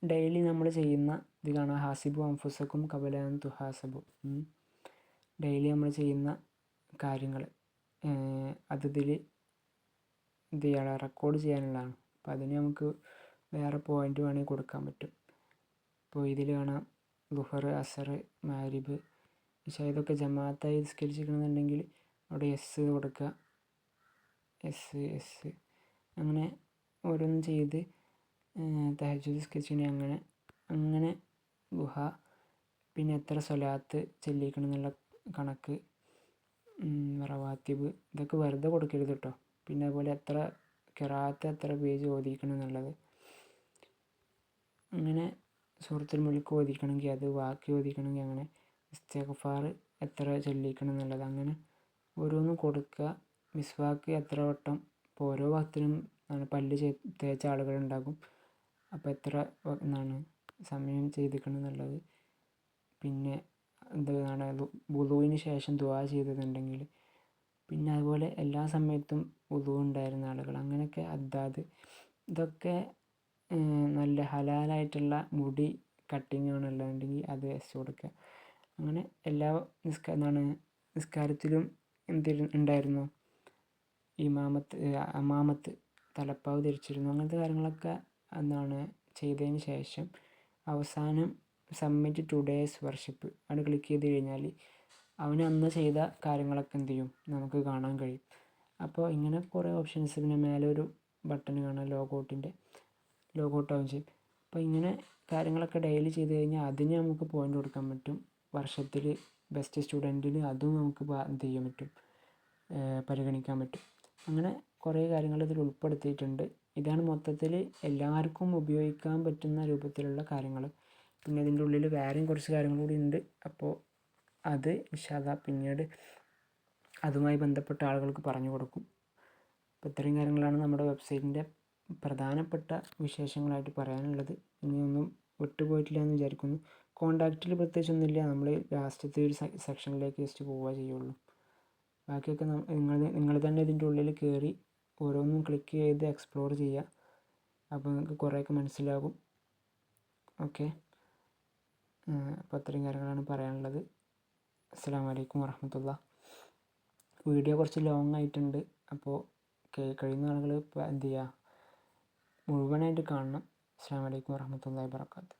ഡെയിലി നമ്മൾ ചെയ്യുന്ന ഇത് കാണാം, ഹാസിബു അൻഫുസക്കും ഖബല അൻ തുഹാസബു. ഡെയിലി നമ്മൾ ചെയ്യുന്ന കാര്യങ്ങൾ അതിൽ എന്ത് ചെയ്യാൻ റെക്കോർഡ് ചെയ്യാനുള്ളതാണ്. അപ്പോൾ അതിന് നമുക്ക് വേറെ പോയിൻ്റ് വേണമെങ്കിൽ കൊടുക്കാൻ പറ്റും. ഇപ്പോൾ ഇതിൽ കാണാം ളുഹർ, അസർ, മാരിബ്, ഇശാ ഇതൊക്കെ ജമാഅത്തായി നിസ്കരിച്ചിരിക്കണമെന്നുണ്ടെങ്കിൽ അവിടെ എസ് കൊടുക്കുക. എസ് അങ്ങനെ ഓരോന്നും ചെയ്ത് തഹജ്ജുദ് നിസ്കരിച്ചിട്ടുണ്ടെങ്കിൽ അങ്ങനെ ദുഹ, പിന്നെ എത്ര സ്വലാത്ത് ചൊല്ലിക്കണം എന്നുള്ള കണക്ക്, റവാത്തിബ്, ഇതൊക്കെ വെറുതെ കൊടുക്കരുത് കേട്ടോ. പിന്നെ അതുപോലെ എത്ര ഖിറാഅത്ത്, എത്ര പേജ് ഓതിക്കണം എന്നുള്ളത്, അങ്ങനെ സൂറത്തുൽ മുൽക്ക് ഓതിക്കണമെങ്കിൽ അത്, വാക്കി ഓതിക്കണമെങ്കിൽ അങ്ങനെ, ഇസ്തിഗ്ഫാർ എത്ര ചൊല്ലിക്കണം എന്നുള്ളത്, അങ്ങനെ ഓരോന്നും കൊടുക്കുക. മിസ്വാക്ക് എത്ര വട്ടം, ഇപ്പോൾ ഓരോ വക്തിനും പല്ല് തേച്ച ആളുകളുണ്ടാകും. അപ്പോൾ എത്ര സമയം ചെയ്തിക്കണം എന്നുള്ളത്. പിന്നെ വുളുവിന് ശേഷം ദുആ ചെയ്തതുണ്ടെങ്കിൽ, പിന്നെ അതുപോലെ എല്ലാ സമയത്തും വുളു ഉണ്ടായിരുന്ന ആളുകൾ, അങ്ങനെയൊക്കെ അദ്ദാദ്, ഇതൊക്കെ നല്ല ഹലാലായിട്ടുള്ള മുടി കട്ടിങ് ആണുള്ളതെങ്കിൽ അത് എസ് കൊടുക്കുക. അങ്ങനെ എല്ലാ നിസ്കാരത്തിലും ഉണ്ടായിരുന്നു അമാമത്ത്, തലപ്പാവ് ധരിച്ചിരുന്നു. അങ്ങനത്തെ കാര്യങ്ങളൊക്കെ ചെയ്തതിന് ശേഷം അവസാനം സബ്മിറ്റ് ടുഡേയ്സ് വർഷിപ്പ് അത് ക്ലിക്ക് ചെയ്ത് കഴിഞ്ഞാൽ അവന് അന്ന് ചെയ്ത കാര്യങ്ങളൊക്കെ എന്ത് ചെയ്യും, നമുക്ക് കാണാൻ കഴിയും. അപ്പോൾ ഇങ്ങനെ കുറേ ഓപ്ഷൻസ്, പിന്നെ മേലെ ഒരു ബട്ടൺ കാണാം ലോഗൗട്ട് ആവും ചെയ്യും. അപ്പോൾ ഇങ്ങനെ കാര്യങ്ങളൊക്കെ ഡെയിലി ചെയ്ത് കഴിഞ്ഞാൽ അതിന് നമുക്ക് പോയിൻ്റ് കൊടുക്കാൻ പറ്റും. വർഷത്തിൽ ബെസ്റ്റ് സ്റ്റുഡൻറ്റിന് അതും നമുക്ക് എന്ത് ചെയ്യാൻ പറ്റും, പരിഗണിക്കാൻ പറ്റും. അങ്ങനെ കുറേ കാര്യങ്ങൾ ഇതിൽ ഉൾപ്പെടുത്തിയിട്ടുണ്ട്. ഇതാണ് മൊത്തത്തിൽ എല്ലാവർക്കും ഉപയോഗിക്കാൻ പറ്റുന്ന രൂപത്തിലുള്ള കാര്യങ്ങൾ. പിന്നെ ഇതിൻ്റെ ഉള്ളിൽ വേറെയും കുറച്ച് കാര്യങ്ങൾ കൂടി ഉണ്ട്. അപ്പോൾ അത് ഇൻഷാ അല്ലാഹ് പിന്നീട് അതുമായി ബന്ധപ്പെട്ട ആളുകൾക്ക് പറഞ്ഞു കൊടുക്കും. അപ്പോൾ ഇത്രയും കാര്യങ്ങളാണ് നമ്മുടെ വെബ്സൈറ്റിൻ്റെ പ്രധാനപ്പെട്ട വിശേഷങ്ങളായിട്ട് പറയാനുള്ളത്. ഇനിയൊന്നും വിട്ടുപോയിട്ടില്ല എന്ന് വിചാരിക്കുന്നു. കോണ്ടാക്റ്റിൽ പ്രത്യേകിച്ചൊന്നുമില്ല, നമ്മൾ ലാസ്റ്റത്തെ ഒരു സെക്ഷനിലേക്ക് ജസ്റ്റ് പോവുക ചെയ്യുള്ളൂ. ബാക്കിയൊക്കെ നിങ്ങൾ തന്നെ ഇതിൻ്റെ ഉള്ളിൽ കയറി ഓരോന്നും ക്ലിക്ക് ചെയ്ത് എക്സ്പ്ലോർ ചെയ്യുക. അപ്പോൾ നിങ്ങൾക്ക് കുറേയൊക്കെ മനസ്സിലാകും. ഓക്കെ, അപ്പോൾ അത്രയും കാര്യങ്ങളാണ് പറയാനുള്ളത്. അസ്സലാമു അലൈക്കും വറഹ്മത്തുള്ളാഹി. വീഡിയോ കുറച്ച് ലോങ് ആയിട്ടുണ്ട്, അപ്പോൾ കഴിയുന്ന ആളുകൾ എന്ത് ചെയ്യുക, മുഴുവനായിട്ട് കാണണം. അസ്സലാമു അലൈക്കും വറഹ്മത്തുള്ളാഹി വബറകാതുഹു.